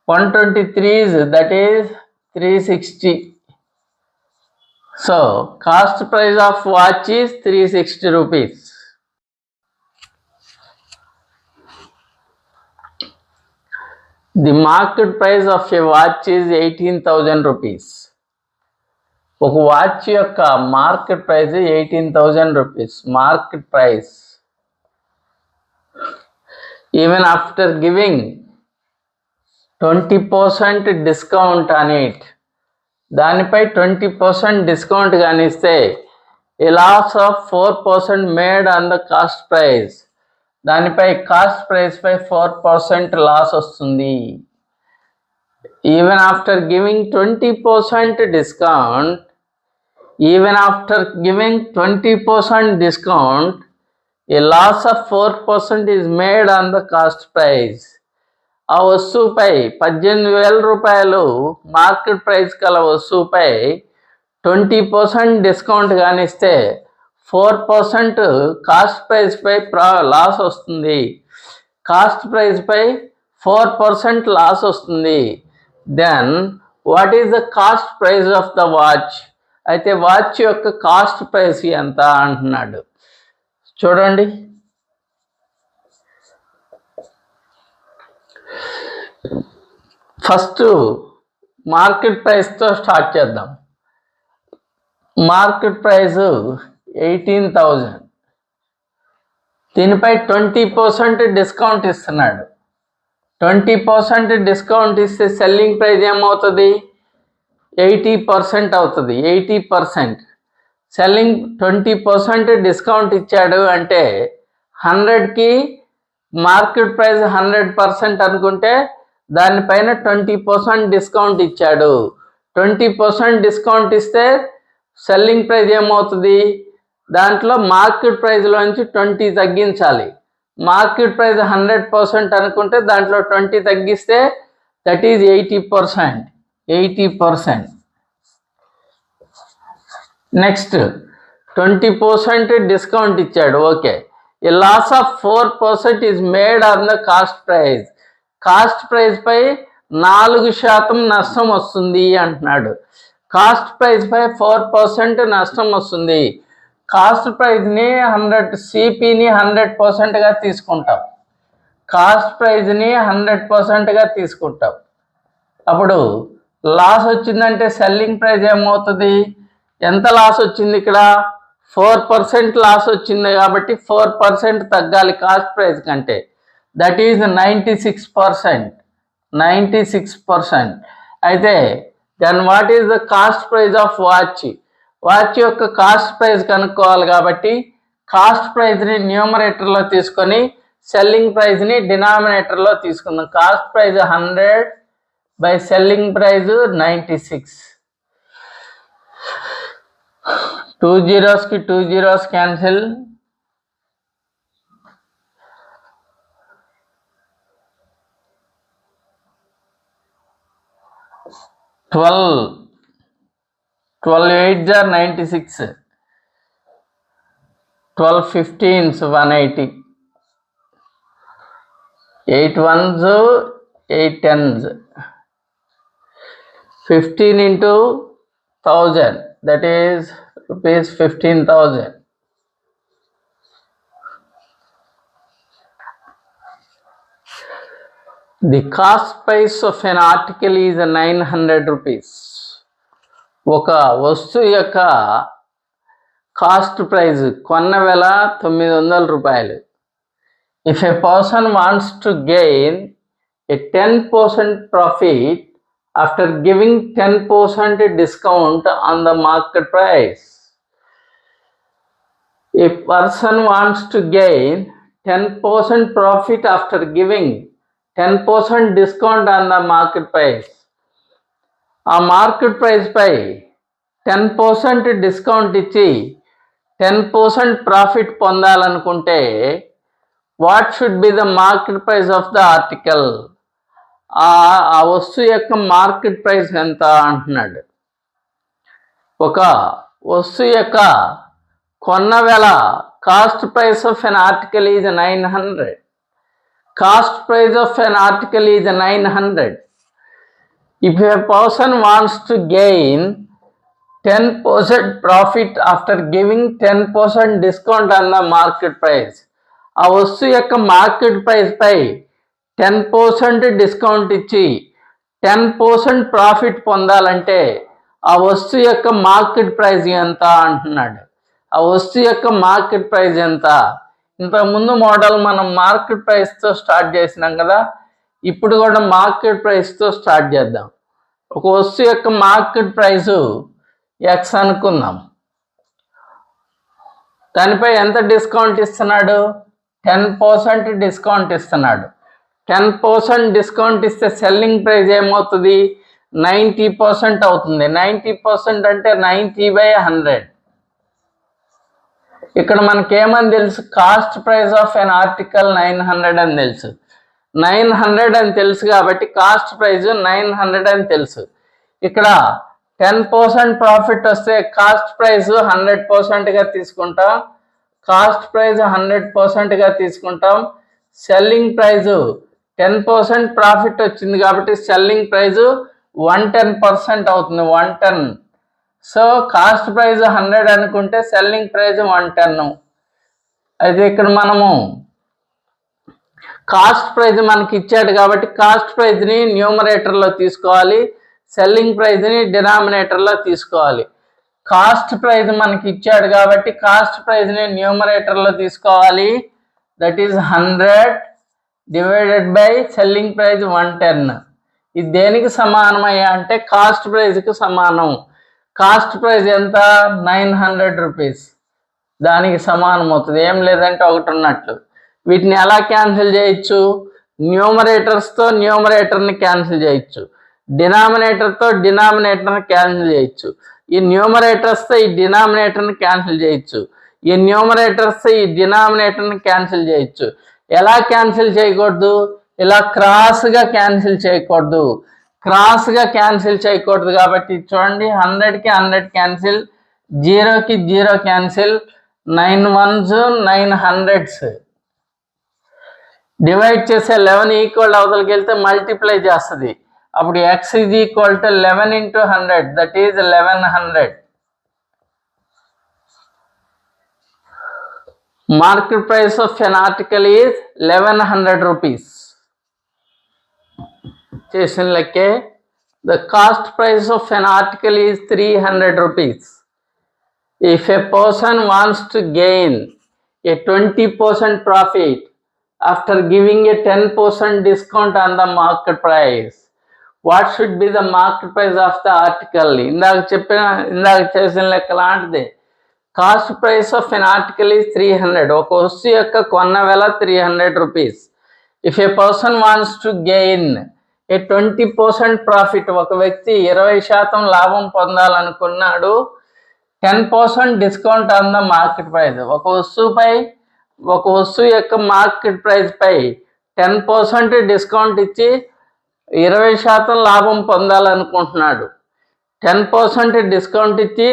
[SPEAKER 1] 123s, that is 360. So cost price of watch is 360 rupees. The market price of a watch is 18,000 rupees. ఒక వాచ్ యొక్క market price 18,000 rupees. Market price. Even after giving 20% discount on it, దానిపై 20% discount కానిస్తే a loss of 4% made on the cost price, దానిపై cost price పై 4% loss వస్తుంది. Even after giving 20% discount, even after giving 20% discount, a loss of 4% is made on the cost price. ఆ వస్తువుపై 18,000 రూపాయలు market price గల వస్తువుపై 20% discount కానిస్తే 4% cost price పై loss వస్తుంది. కాస్ట్ ప్రైస్ పై 4% లాస్ వస్తుంది. Then what is the cost price of the watch? అయితే వాచ్ యొక్క కాస్ట్ ప్రైస్ ఎంత అంటున్నాడు. చూడండి, ఫస్ట్ మార్కెట్ ప్రైస్తో స్టార్ట్ చేద్దాం. మార్కెట్ ప్రైస్ 18,000, దీనిపై 20% డిస్కౌంట్ ఇస్తున్నాడు. 20% డిస్కౌంట్ ఇస్తే సెల్లింగ్ ప్రైస్ ఏమవుతుంది? 80% అవుతుంది. 80% సెల్లింగ్ 20% డిస్కౌంట్ ఇచ్చాడు అంటే 100కి మార్కెట్ ప్రైస్ 100% అనుకుంటే దానిపైన 20% డిస్కౌంట్ ఇచ్చాడు. 20% డిస్కౌంట్ ఇస్తే సెల్లింగ్ ప్రైస్ ఏమవుతుంది? దాంట్లో మార్కెట్ ప్రైస్లోంచి 20 తగ్గించాలి. మార్కెట్ ప్రైస్ 100% అనుకుంటే దాంట్లో 20 తగ్గిస్తే దట్ ఈజ్ 80%. 80%. నెక్స్ట్ 20% డిస్కౌంట్ ఇచ్చాడు. Okay. A loss of 4% is made on the cost price. Cost price పై 4% నష్టం వస్తుంది అంటున్నాడు. కాస్ట్ ప్రైస్ పై 4% నష్టం వస్తుంది. కాస్ట్ ప్రైజ్ని 100, సిపిని 100%గా తీసుకుంటాం. కాస్ట్ ప్రైజ్ని 100%గా తీసుకుంటాం. అప్పుడు లాస్ వచ్చిందంటే సెల్లింగ్ ప్రైస్ ఏమవుతుంది? ఎంత లాస్ వచ్చింది ఇక్కడ? 4% లాస్ వచ్చింది కాబట్టి 4% తగ్గాలి కాస్ట్ ప్రైస్ కంటే. That is 96%. 96%. అయితే then what is the cost price of watch? Watch యొక్క కాస్ట్ ప్రైస్ కనుక్కోవాలి కాబట్టి కాస్ట్ ప్రైస్ని న్యూమరేటర్లో తీసుకొని సెల్లింగ్ ప్రైస్ని డినామినేటర్లో తీసుకుందాం. Cost price 100 by selling price 96. 2 zeros-కి 2 zeros cancel. 12 8s are 96. 12 15s 180. 8 1s 8 10s. 15 into 1000, that is rupees 15,000. The cost price of an article is 900 rupees. ఒక వస్తువు యొక్క cost price కొన్న వెల 900 రూపాయలు. If a person wants to gain A 10% profit after giving 10% discount on the market price. A person wants to gain 10% profit after giving 10% discount on the market price. ఆ market price పై 10% discount ఇచ్చి 10% profit పొందాలనుకుంటే what should be the market price of the article? ఆ వస్తువు యొక్క market price ఎంత అంటున్నాడు. ఒక వస్తువు యొక్క కొన్న వెల cost price of N article is 900. Cost price of N article is 900. If a person wants to gain 10% profit after giving 10% discount on the market price, ఆ వస్తువు యొక్క మార్కెట్ ప్రైస్ పై 10% డిస్కౌంట్ ఇచ్చి 10% ప్రాఫిట్ పొందాలంటే ఆ వస్తువు యొక్క మార్కెట్ ప్రైస్ ఎంత అంటున్నాడు. ఆ వస్తువు యొక్క మార్కెట్ ప్రైస్ ఎంత? ఇంతకుముందు మోడల్ మనం మార్కెట్ ప్రైస్తో స్టార్ట్ చేసినాం కదా, ఇప్పుడు కూడా మార్కెట్ ప్రైస్తో స్టార్ట్ చేద్దాం. ఒక వస్తువు యొక్క మార్కెట్ ప్రైసు ఎక్స్ అనుకుందాం. దానిపై ఎంత డిస్కౌంట్ ఇస్తున్నాడు? 10% డిస్కౌంట్ ఇస్తున్నాడు. 10% డిస్కౌంట్ ఇస్తే సెల్లింగ్ ప్రైస్ ఏమవుతుంది? 90% అవుతుంది. 90% అంటే 90/100. ఇక్కడ మనకేమని తెలుసు? Cost price of N article 900 అని తెలుసు. 900 అని తెలుసు కాబట్టి కాస్ట్ ప్రైస్ 900 అని తెలుసు. ఇక్కడ 10% ప్రాఫిట్ వస్తే కాస్ట్ ప్రైస్ 100%గా తీసుకుంటాం. కాస్ట్ ప్రైస్ 100%గా తీసుకుంటాం. సెల్లింగ్ ప్రైస్ 10% ప్రాఫిట్ వచ్చింది కాబట్టి సెల్లింగ్ ప్రైస్ 110% అవుతుంది. 110. సో కాస్ట్ ప్రైస్ 100 అనుకుంటే సెల్లింగ్ ప్రైస్ 110. అయితే ఇక్కడ మనము కాస్ట్ ప్రైస్ మనకి ఇచ్చాడు కాబట్టి కాస్ట్ ప్రైస్ని న్యూమరేటర్లో తీసుకోవాలి, సెల్లింగ్ ప్రైస్ని డినామినేటర్లో తీసుకోవాలి. కాస్ట్ ప్రైస్ మనకి ఇచ్చాడు కాబట్టి కాస్ట్ ప్రైస్ని న్యూమరేటర్లో తీసుకోవాలి. That is 100 divided by selling price 110. ఇది దేనికి సమానమయ్యా అంటే కాస్ట్ ప్రైస్కి సమానం. కాస్ట్ ప్రైస్ ఎంత? 900 రూపీస్. దానికి సమానం అవుతుంది. ఏం లేదంటే ఒకటి ఉన్నట్లు. వీటిని ఎలా క్యాన్సిల్ చేయొచ్చు? న్యూమరేటర్స్తో న్యూమరేటర్ని క్యాన్సిల్ చేయొచ్చు, డినామినేటర్తో డినామినేటర్ని క్యాన్సిల్ చేయొచ్చు, ఈ న్యూమరేటర్స్తో ఈ డినామినేటర్ని క్యాన్సిల్ చేయొచ్చు, ఈ న్యూమరేటర్స్తో ఈ డినామినేటర్ని క్యాన్సిల్ చేయొచ్చు. ఎలా క్యాన్సిల్ చేయకూడదు? ఇలా క్రాస్గా క్యాన్సిల్ చేయకూడదు. క్రాస్గా క్యాన్సిల్ చేయకూడదు కాబట్టి చూడండి, 100కి 100 క్యాన్సిల్, 0కి 0 క్యాన్సిల్, 9 1s 9 100s. డివైడ్ చేసే 11 ఈక్వల్ అవతలకి వెళ్తే మల్టిప్లై చేస్తుంది. అప్పుడు x is equal to 11 into 100, that is 1100. Market price of N article is 1100 rupees. చేసిన లెక్కే. The cost price of N article is 300 rupees. If a person wants to gain a 20% profit after giving a 10% discount on the market price, what should be the market price of the article? ఇందాక చేసిన లెక్క లాంటిదే. Cost price of N article is 300. ఒక వస్తువు యొక్క కొన్న వెల 300 rupees. If A person wants to gain A 20% profit, ఒక వ్యక్తి 20% లాభం పొందాలనుకున్నాడు, 10% discount on the market price. ఒక వస్తువు యొక్క మార్కెట్ ప్రైస్ పై 10% డిస్కౌంట్ ఇచ్చి 20% లాభం పొందాలనుకుంటున్నాడు. 10% డిస్కౌంట్ ఇచ్చి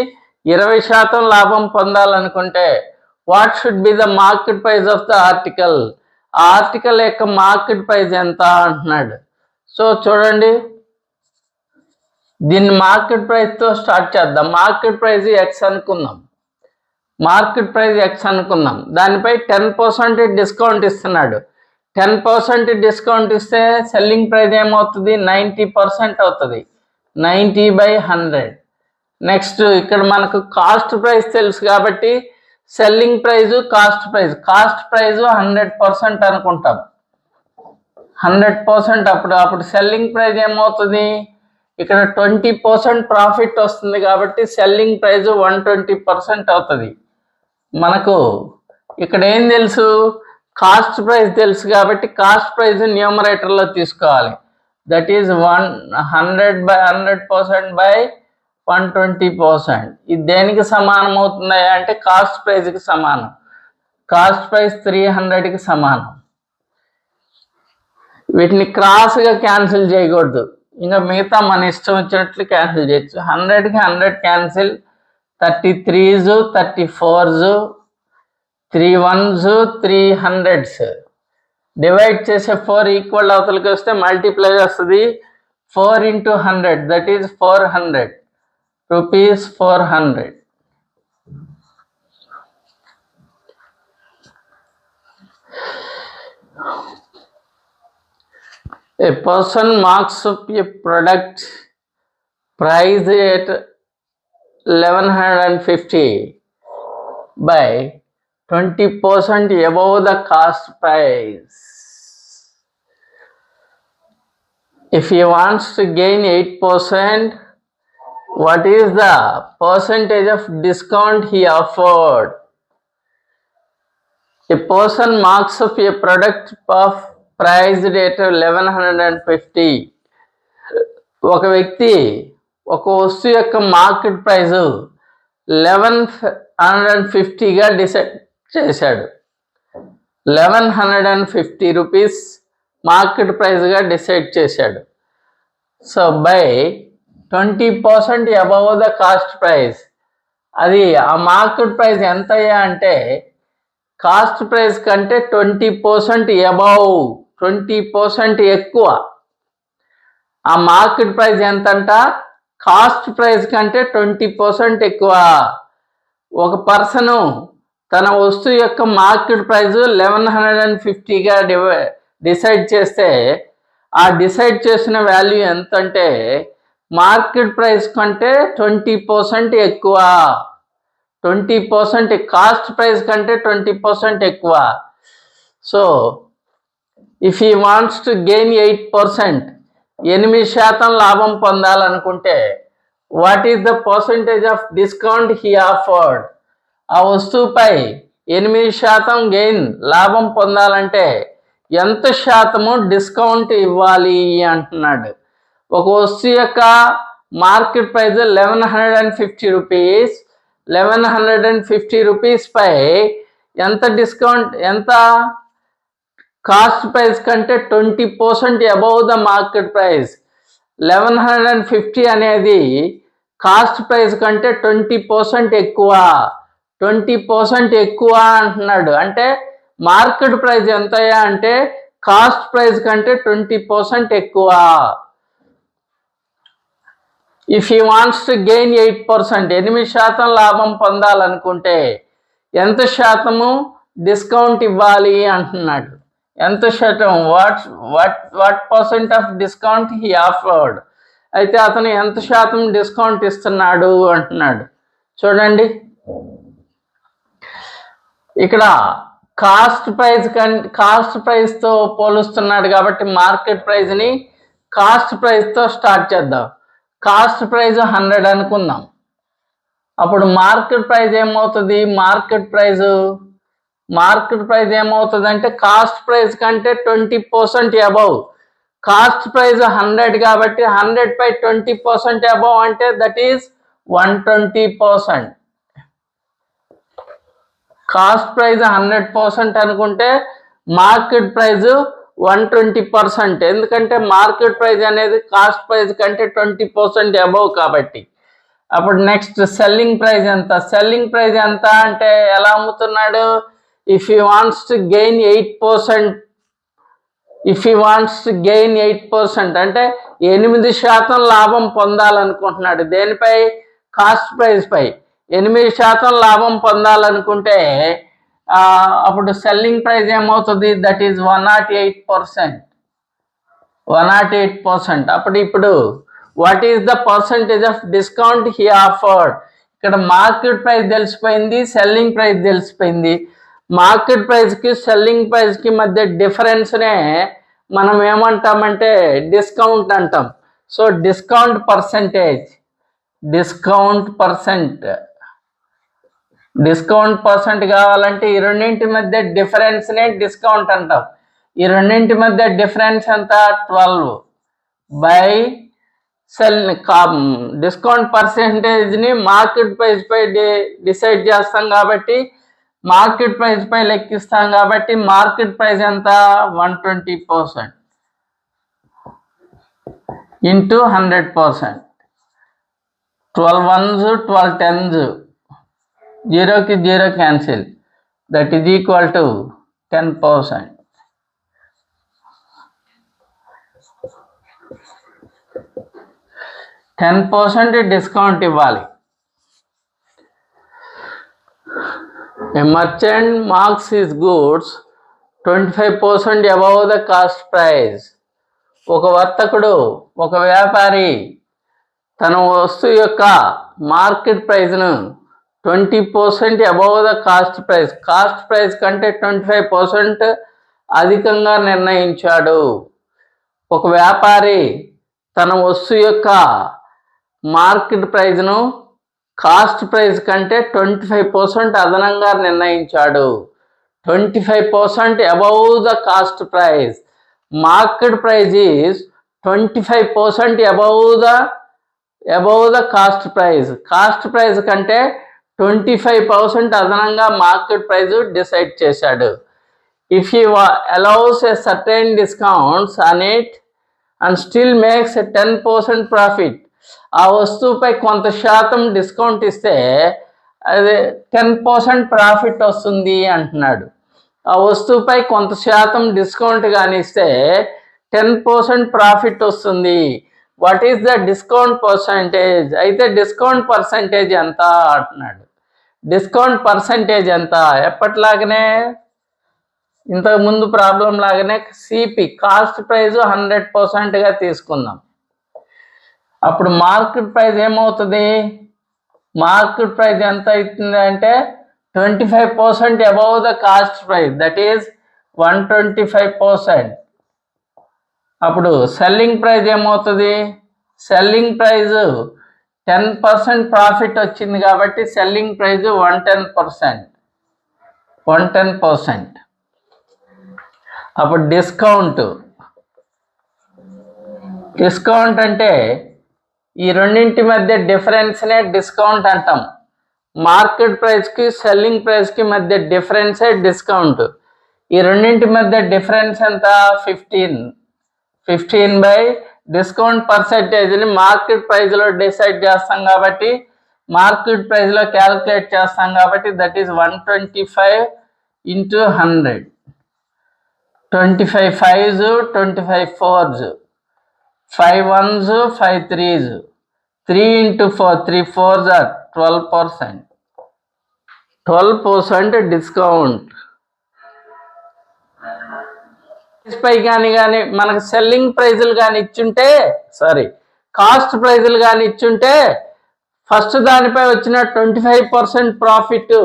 [SPEAKER 1] 20% లాభం పొందాలనుకుంటే what should be the market price of the article? ఆ ఆర్టికల్ యొక్క మార్కెట్ ప్రైస్ ఎంత అంటున్నాడు. సో చూడండి, దీన్ని మార్కెట్ ప్రైస్తో స్టార్ట్ చేద్దాం. మార్కెట్ ప్రైస్ ఎక్స్ అనుకుందాం. మార్కెట్ ప్రైస్ ఎక్స్ అనుకుందాం. దానిపై 10% డిస్కౌంట్ ఇస్తున్నాడు. 10% డిస్కౌంట్ ఇస్తే సెల్లింగ్ ప్రైస్ ఏమవుతుంది? 90% అవుతుంది. 90/100. నెక్స్ట్ ఇక్కడ మనకు కాస్ట్ ప్రైస్ తెలుసు కాబట్టి సెల్లింగ్ ప్రైజు కాస్ట్ ప్రైజు 100% అనుకుంటాం. 100% అప్పుడు సెల్లింగ్ ప్రైస్ ఏమవుతుంది? ఇక్కడ 20% ప్రాఫిట్ వస్తుంది కాబట్టి సెల్లింగ్ ప్రైస్ 120% అవుతుంది. మనకు ఇక్కడ ఏం తెలుసు? కాస్ట్ ప్రైస్ తెలుసు కాబట్టి కాస్ట్ ప్రైస్ న్యూమరేటర్లో తీసుకోవాలి. That is 100% by 120%. ఇది దేనికి సమానం అవుతుంది అంటే కాస్ట్ ప్రైస్కి సమానం. కాస్ట్ ప్రైస్ 300కి సమానం. వీటిని క్రాస్గా క్యాన్సిల్ చేయకూడదు. ఇంకా మిగతా మన ఇష్టం వచ్చినట్లు క్యాన్సిల్ చేయొచ్చు. 100కి 100 cancel, 33s 34s, 3 1s 300s. Divide చేసే 4 ఈక్వల్ అవతలకి వస్తే మల్టిప్లై వస్తుంది. 4 into 100, that is 400 rupees. 400. A person marks up a product price at 1150 by 20% above the cost price. If he wants to gain 8%, what is the percentage of discount he offered? A person marks up a product of priced at 1150. ఒక వ్యక్తి ఒక వస్తువు యొక్క market price 1150గా decide చేశాడు. 1150 rupees market ప్రైస్గా decide చేశాడు. So by 20% above the cost price. అది ఆ market price ఎంత అయ్యా అంటే కాస్ట్ ప్రైస్ కంటే 20% అబవ్, 20% ఎక్కువ. ఆ మార్కెట్ ప్రైస్ ఎంతంట? కాస్ట్ ప్రైస్ కంటే 20% ఎక్కువ. ఒక పర్సను తన వస్తువు యొక్క మార్కెట్ ప్రైస్ 1150గా డిసైడ్ చేస్తే ఆ డిసైడ్ చేసిన వాల్యూ ఎంత అంటే మార్కెట్ ప్రైస్ కంటే 20% ఎక్కువ. 20% కాస్ట్ ప్రైస్ కంటే 20% ఎక్కువ. So if he wants to gain 8%, 8% లాభం పొందాలనుకుంటే what is the percentage of discount he offered? ఆ వస్తువుపై 8% గెయిన్ లాభం పొందాలంటే ఎంత శాతము డిస్కౌంట్ ఇవ్వాలి అంటున్నాడు. ఒక వస్తువు యొక్క మార్కెట్ ప్రైస్ 1150 రూపీస్. 1150 రూపీస్ పై ఎంత డిస్కౌంట్, ఎంత కాస్ట్ ప్రైస్ కంటే 20% అబవ్ ద మార్కెట్ ప్రైస్. 1150 అనేది కాస్ట్ ప్రైస్ కంటే 20% ఎక్కువ. 20% ఎక్కువ అంటున్నాడు. అంటే మార్కెట్ ప్రైస్ ఎంతయ్యా అంటే కాస్ట్ ప్రైస్ కంటే 20% ఎక్కువ. If he wants to gain 8%, 8% లాభం పొందాలనుకుంటే ఎంత శాతము డిస్కౌంట్ ఇవ్వాలి అంటున్నాడు. ఎంత శాతం? What percent of discount he offered? అయితే అతను ఎంత శాతం డిస్కౌంట్ ఇస్తున్నాడు అంటున్నాడు. చూడండి, ఇక్కడ కాస్ట్ ప్రైస్తో పోలుస్తున్నాడు కాబట్టి మార్కెట్ ప్రైస్ని కాస్ట్ ప్రైస్తో స్టార్ట్ చేద్దాం. కాస్ట్ ప్రైస్ 100 అనుకుందాం. అప్పుడు మార్కెట్ ప్రైస్ ఏమవుతుంది? మార్కెట్ ప్రైస్ ఏమవుతుంది అంటే కాస్ట్ ప్రైస్ కంటే 20% అబవ్. కాస్ట్ ప్రైస్ 100 కాబట్టి 100 పై 20% అబవ్ అంటే దట్ ఈస్ 120%. కాస్ట్ ప్రైస్ 100% అనుకుంటే మార్కెట్ ప్రైస్ 120%. ఎందుకంటే మార్కెట్ ప్రైస్ అనేది కాస్ట్ ప్రైస్ కంటే 20% అబవ్ కాబట్టి. అప్పుడు నెక్స్ట్ సెల్లింగ్ ప్రైస్ ఎంత? సెల్లింగ్ ప్రైస్ ఎంత అంటే ఎలా అమ్ముతున్నాడు? If he wants to gain 8%, అంటే 8% లాభం పొందాలనుకుంటున్నాడు. దేనిపై? కాస్ట్ ప్రైస్ పై 8% లాభం పొందాలనుకుంటే అప్పుడు సెల్లింగ్ ప్రైస్ ఏమవుతుంది? That is 108%. అప్పుడు ఇప్పుడు what is the percentage of discount he offered? ఇక్కడ మార్కెట్ ప్రైస్ తెలిసిపోయింది, సెల్లింగ్ ప్రైస్ తెలిసిపోయింది. మార్కెట్ ప్రైస్కి సెల్లింగ్ ప్రైస్కి మధ్య డిఫరెన్స్నే మనం ఏమంటామంటే డిస్కౌంట్ అంటాం. సో డిస్కౌంట్ పర్సెంట్ కావాలంటే ఈ రెండింటి మధ్య డిఫరెన్స్నే డిస్కౌంట్ అంటాం. ఈ రెండింటి మధ్య డిఫరెన్స్ ఎంత? 12 బై డిస్కౌంట్ పర్సెంటేజ్ని మార్కెట్ ప్రైస్ పై డిసైడ్ చేస్తాం కాబట్టి మార్కెట్ ప్రైస్ పై లెక్కిస్తాం కాబట్టి మార్కెట్ ప్రైస్ ఎంత? 120% ఇంటూ 100%. 12 ones 12 tens, 0కి 0 cancel, that is equal to 10%. 10% discount ఇవ్వాలి. A merchant marks his goods 25% above the cost price ఒక వర్తకుడు, ఒక వ్యాపారి తన వస్తువు యొక్క మార్కెట్ ప్రైస్ను 20% అబవ్ ద కాస్ట్ ప్రైస్ కంటే 25% అధికంగా నిర్ణయించాడు. ఒక వ్యాపారి తన వస్తువు యొక్క మార్కెట్ ప్రైస్ను కాస్ట్ ప్రైస్ కంటే 25% అదనంగా నిర్ణయించాడు. 25% above the cost price. Market price is 25% above the cost price కంటే 25% అదనంగా మార్కెట్ ప్రైస్ డిసైడ్ చేశాడు. If he allows a certain discounts on it and still makes a 10% profit. ఆ వస్తువుపై కొంత శాతం డిస్కౌంట్ ఇస్తే అదే 10% ప్రాఫిట్ వస్తుంది అంటున్నాడు. ఆ వస్తువుపై కొంత శాతం డిస్కౌంట్ కానీ ఇస్తే 10% ప్రాఫిట్ వస్తుంది. What is the discount percentage? అయితే డిస్కౌంట్ పర్సంటేజ్ ఎంత అంటున్నాడు. డిస్కౌంట్ పర్సంటేజ్ ఎంత? ఎప్పటిలాగానే ఇంతకుముందు ప్రాబ్లం లాగానే సిపి కాస్ట్ ప్రైస్ 100%గా తీసుకుందాం. అప్పుడు మార్కెట్ ప్రైస్ ఏమవుతుంది? మార్కెట్ ప్రైస్ ఎంత అవుతుంది అంటే 25% above the cost price, that is 125%. అప్పుడు సెల్లింగ్ ప్రైస్ ఏమవుతుంది? సెల్లింగ్ ప్రైస్ 10% ప్రాఫిట్ వచ్చింది కాబట్టి సెల్లింగ్ ప్రైస్ 110%. అప్పుడు డిస్కౌంట్ అంటే ఈ రెండింటి మధ్య డిఫరెన్స్నే డిస్కౌంట్ అంటాం. మార్కెట్ ప్రైస్కి సెల్లింగ్ ప్రైస్కి మధ్య డిఫరెన్సే డిస్కౌంట్. ఈ రెండింటి మధ్య డిఫరెన్స్ ఎంత? 15 బై డిస్కౌంట్ పర్సెంటేజ్ని మార్కెట్ ప్రైస్లో డిసైడ్ చేస్తాం కాబట్టి మార్కెట్ ప్రైస్లో క్యాలిక్యులేట్ చేస్తాం కాబట్టి that is 125 into 100. 25 5s, 25 4s, 5 1s, 5 3s, 3 into 4, 3 4s are 12%. 12% discount పై కానీ మనకు సెల్లింగ్ ప్రైజులు కానీ ఇచ్చుంటే కాస్ట్ ప్రైజులు కానీ ఇచ్చుంటే ఫస్ట్ దానిపై వచ్చిన 25% ప్రాఫిట్,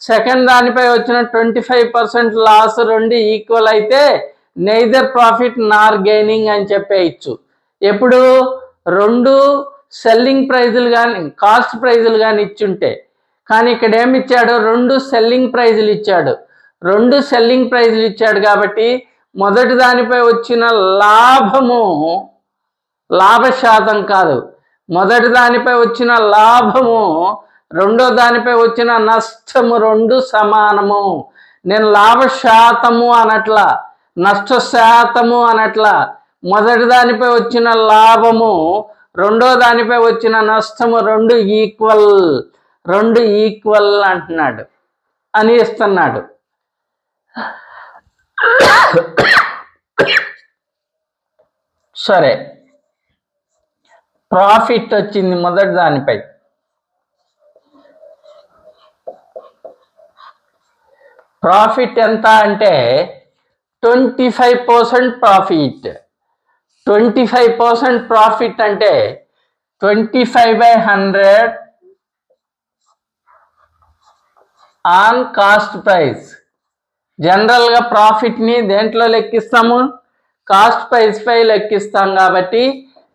[SPEAKER 1] సెకండ్ దానిపై వచ్చిన 25% లాస్ రెండు ఈక్వల్ అయితే నెయిదర్ ప్రాఫిట్ నార్ గెయినింగ్ అని చెప్పేయచ్చు. ఎప్పుడు రెండు సెల్లింగ్ ప్రైజులు కానీ కాస్ట్ ప్రైజులు కానీ ఇచ్చుంటే. కానీ ఇక్కడ ఏమి ఇచ్చాడు? రెండు సెల్లింగ్ ప్రైజులు ఇచ్చాడు కాబట్టి మొదటి దానిపై వచ్చిన లాభ శాతం కాదు, మొదటి దానిపై వచ్చిన లాభము రెండో దానిపై వచ్చిన నష్టము రెండు సమానము. నేను లాభ శాతము అనట్లా, నష్ట శాతము అనట్లా. మొదటి దానిపై వచ్చిన లాభము రెండో దానిపై వచ్చిన నష్టము రెండు ఈక్వల్ అంటున్నాడు అని ఇస్తున్నాడు. సరే, ప్రాఫిట్ వచ్చింది మొదటి దానిపై. ప్రాఫిట్ ఎంత అంటే 25% ప్రాఫిట్. 25% ప్రాఫిట్ అంటే 25/100 ఆన్ కాస్ట్ ప్రైస్. జనరల్గా ప్రాఫిట్ని దేంట్లో లెక్కిస్తాము? కాస్ట్ ప్రైస్ పై లెక్కిస్తాం కాబట్టి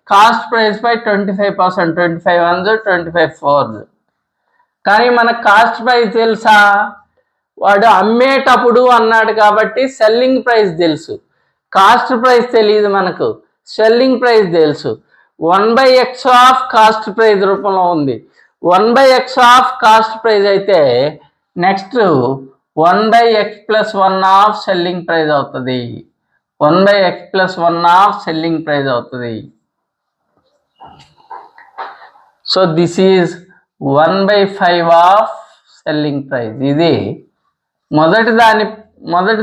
[SPEAKER 1] కాస్ట్ ప్రైస్ పై 25%, 25 1s, 25 4s. కానీ మనకు కాస్ట్ ప్రైస్ తెలుసా? వాడు అమ్మేటప్పుడు అన్నాడు కాబట్టి సెల్లింగ్ ప్రైస్ తెలుసు, కాస్ట్ ప్రైస్ తెలియదు మనకు, సెల్లింగ్ ప్రైస్ తెలుసు. 1/x ఆఫ్ కాస్ట్ ప్రైస్ రూపంలో ఉంది. 1/x ఆఫ్ కాస్ట్ ప్రైస్ అయితే next 1/x + 1 of selling price అవుతుంది. 1/x + 1 ఆఫ్ సెల్లింగ్ ప్రైస్ అవుతుంది. So this is 1/5 of selling price. ఇది మొదటి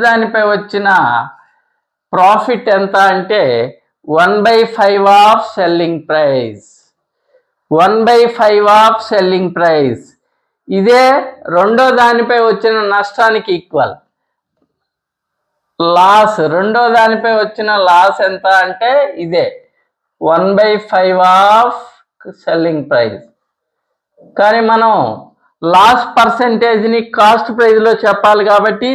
[SPEAKER 1] దానిపై వచ్చిన ప్రాఫిట్ ఎంత అంటే 1/5 of selling price. 1/5 of selling price ఇదే రెండో దానిపై వచ్చిన నష్టానికి ఈక్వల్. లాస్ రెండో దానిపై వచ్చిన లాస్ ఎంత అంటే ఇదే 1/5 ఆఫ్ సెల్లింగ్ ప్రైస్. కానీ మనం లాస్ పర్సెంటేజ్ని కాస్ట్ ప్రైజ్లో చెప్పాలి కాబట్టి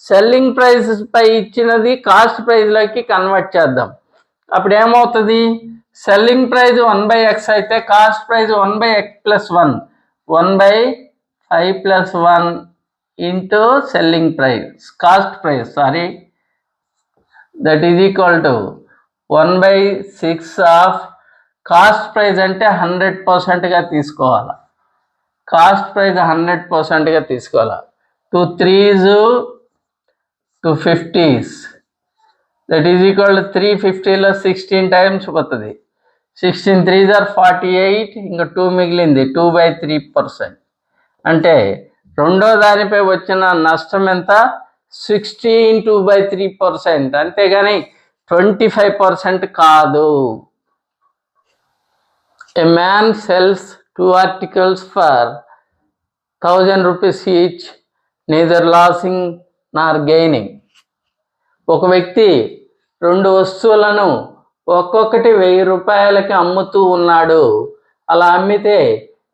[SPEAKER 1] సెల్లింగ్ ప్రైస్ పై ఇచ్చినది కాస్ట్ ప్రైజ్లోకి కన్వర్ట్ చేద్దాం. అప్పుడు ఏమవుతుంది, సెల్లింగ్ ప్రైజ్ 1/x అయితే cost praise 1/x+1 1/5+1 into selling price cost price that is equal to 1/6 of cost praise అంటే 100%గా తీసుకోవాలి. కాస్ట్ ప్రైజ్ 100%గా తీసుకోవాలి. 2 3s 2 50s that is equal to 350లో 16 టైమ్స్ పోతుంది. 16 3s are 48, ఇంకా 2 మిగిలింది 2/3%. అంటే రెండో దానిపై వచ్చిన నష్టం ఎంత, 16 2/3%, అంతేగాని 25% కాదు. A man sells 2 articles for 1000 rupees each, neither losing nor gaining. ఒక వ్యక్తి 2 వస్తువులను ఒక్కొక్కటి 1000 రూపాయలకి అమ్ముతూ ఉన్నాడు. అలా అమ్మితే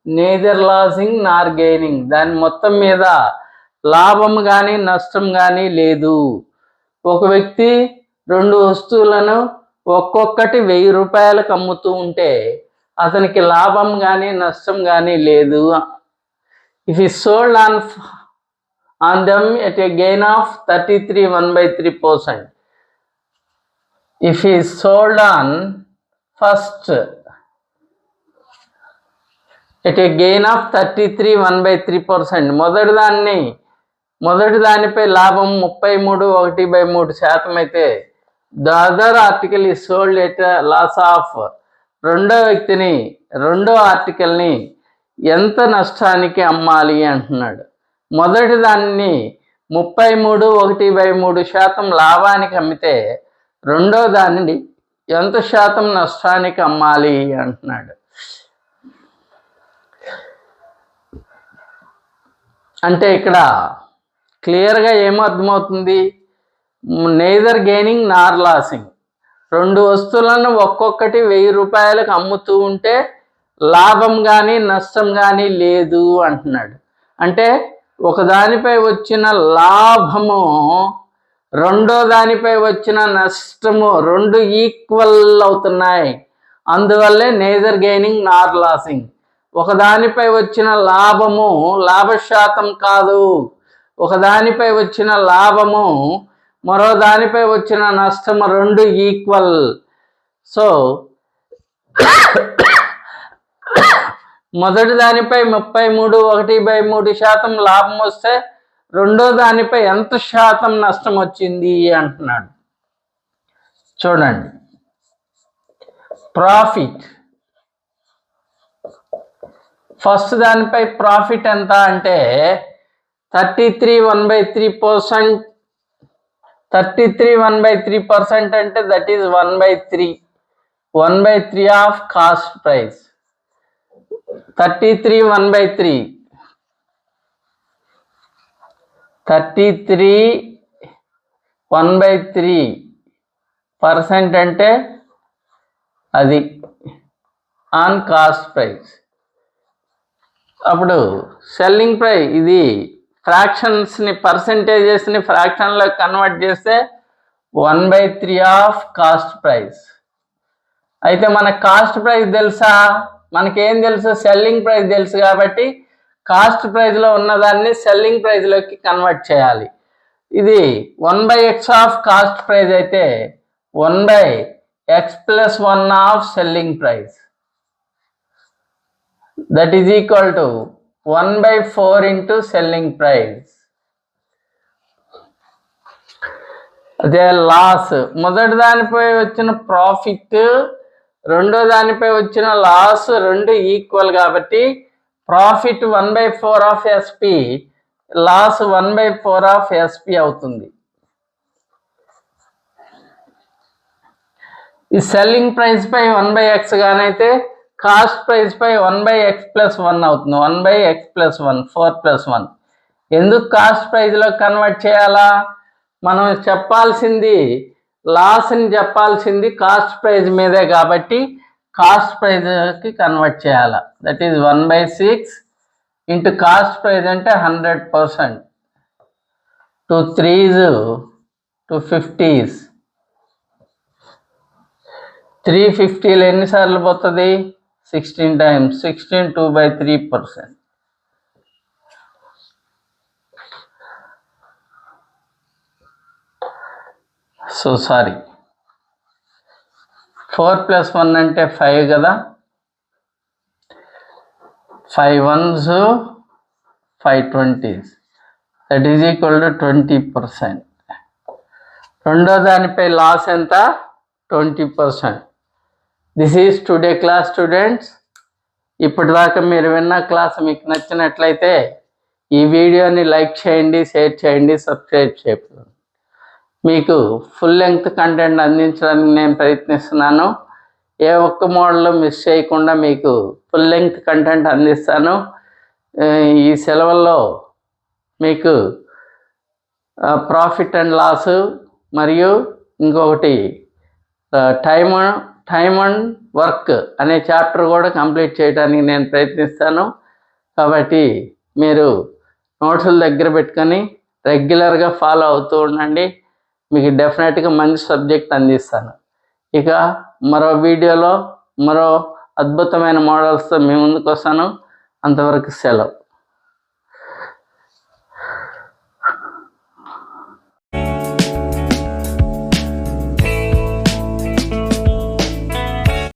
[SPEAKER 1] నేదర్ లాసింగ్ నార్ గెయినింగ్, దాని మొత్తం మీద లాభం కానీ నష్టం కానీ లేదు. ఒక వ్యక్తి 2 వస్తువులను ఒక్కొక్కటి 1000 రూపాయలకు అమ్ముతూ ఉంటే అతనికి లాభం కానీ నష్టం కానీ లేదు. If he sold one them at a gain of 33 1/3%. If he sold on first at a gain of 33 1/3%, మొదటి దానిపై లాభం 33 1/3% అయితే the other article he sold at loss of, రెండో ఆర్టికల్ని ఎంత నష్టానికి అమ్మాలి అంటున్నాడు. మొదటి దాన్ని 33 1/3% లాభానికి అమ్మితే రెండో దాన్ని ఎంత శాతం నష్టానికి అమ్మాలి అంటున్నాడు. అంటే ఇక్కడ క్లియర్గా ఏమర్థమవుతుంది, నెయిదర్ గెయినింగ్ నార్ లాసింగ్. 2 వస్తువులను ఒక్కొక్కటి 1000 రూపాయలకు అమ్ముతూ ఉంటే లాభం కానీ నష్టం కానీ లేదు అంటున్నాడు. అంటే ఒకదానిపై వచ్చిన లాభము రెండో దానిపై వచ్చిన నష్టము 2 ఈక్వల్ అవుతున్నాయి. అందువల్లే నేదర్ గెయినింగ్ నార్ లాసింగ్. ఒకదానిపై వచ్చిన లాభము లాభశాతం కాదు, ఒకదానిపై వచ్చిన లాభము మరో దానిపై వచ్చిన నష్టము 2 ఈక్వల్. సో మొదటి దానిపై 33 1/3% లాభం వస్తే రెండో దానిపై ఎంత శాతం నష్టం వచ్చింది అంటున్నాడు. చూడండి, ప్రాఫిట్ ఫస్ట్ దానిపై ప్రాఫిట్ ఎంత అంటే 33 1/3%. 33 1/3% అంటే that is 1/3 of cost price. 33 1/3 1/3% అంటే అది ఆన్ కాస్ట్ ప్రైస్. అప్పుడు సెల్లింగ్ ప్రైస్ ఇది ఫ్రాక్షన్స్ని పర్సెంటేజెస్ని ఫ్రాక్షన్లో కన్వర్ట్ చేస్తే 1/3 ఆఫ్ కాస్ట్ ప్రైస్. అయితే మన కాస్ట్ ప్రైస్ తెలుసా, మనకేం తెలుసు, సెల్లింగ్ ప్రైస్ తెలుసు. కాబట్టి కాస్ట్ ప్రైస్లో ఉన్నదాన్ని సెల్లింగ్ ప్రైస్లోకి కన్వర్ట్ చేయాలి. ఇది 1/x ఆఫ్ కాస్ట్ ప్రైస్ అయితే 1/x+1 of selling price that is equal to 1/4 into selling price. అదే లాస్, మొదటి దానిపై వచ్చిన ప్రాఫిట్ రెండో దానిపై వచ్చిన లాస్ 2 ఈక్వల్ కాబట్టి profit 1/4 of SP, loss 1/4 of SP అవుతుంది. ఈ సెల్లింగ్ ప్రైస్ పై 1/x గానైతే కాస్ట్ ప్రైస్ పై 1/x+1 అవుతుంది. 1/x+1 4+1. ఎందుకు కాస్ట్ ప్రైస్లో కన్వర్ట్ చేయాలా, మనం చెప్పాల్సింది లాస్ని చెప్పాల్సింది కాస్ట్ ప్రైజ్ మీదే కాబట్టి కాస్ట్ ప్రైజ్కి కన్వర్ట్ చేయాలి. That is 1/6 into cost praise అంటే 100%. 2 3s 2 50s. 350 ఎన్నిసార్లు పోతుంది? 16 times. 16 2/3%. సో సారీ, 4 + 1 అంటే 5 కదా. 5 1s 5 20s. That is equal to 20%. రెండో దానిపై లాస్ ఎంత? 20%. This is today class students. ఇప్పటిదాకా మీరు విన్న క్లాస్ మీకు నచ్చినట్లయితే ఈ వీడియోని లైక్ చేయండి, షేర్ చేయండి, సబ్స్క్రైబ్ చేయండి. మీకు ఫుల్ లెంగ్త్ కంటెంట్ అందించడానికి నేను ప్రయత్నిస్తున్నాను. ఏ ఒక్క మోడల్లో మిస్ చేయకుండా మీకు ఫుల్ లెంగ్త్ కంటెంట్ అందిస్తాను. ఈ సెలవుల్లో మీకు ప్రాఫిట్ అండ్ లాస్ మరియు ఇంకొకటి టైమ్ అండ్ వర్క్ అనే చాప్టర్ కూడా కంప్లీట్ చేయడానికి నేను ప్రయత్నిస్తాను. కాబట్టి మీరు నోట్స్ల దగ్గర పెట్టుకొని రెగ్యులర్గా ఫాలో అవుతూ ఉండండి. మీకు డెఫినెట్గా మంచి సబ్జెక్ట్ అందిస్తాను. ఇక మరో వీడియోలో మరో అద్భుతమైన మోడల్స్తో మీ ముందుకు వస్తాను. అంతవరకు సెలవు.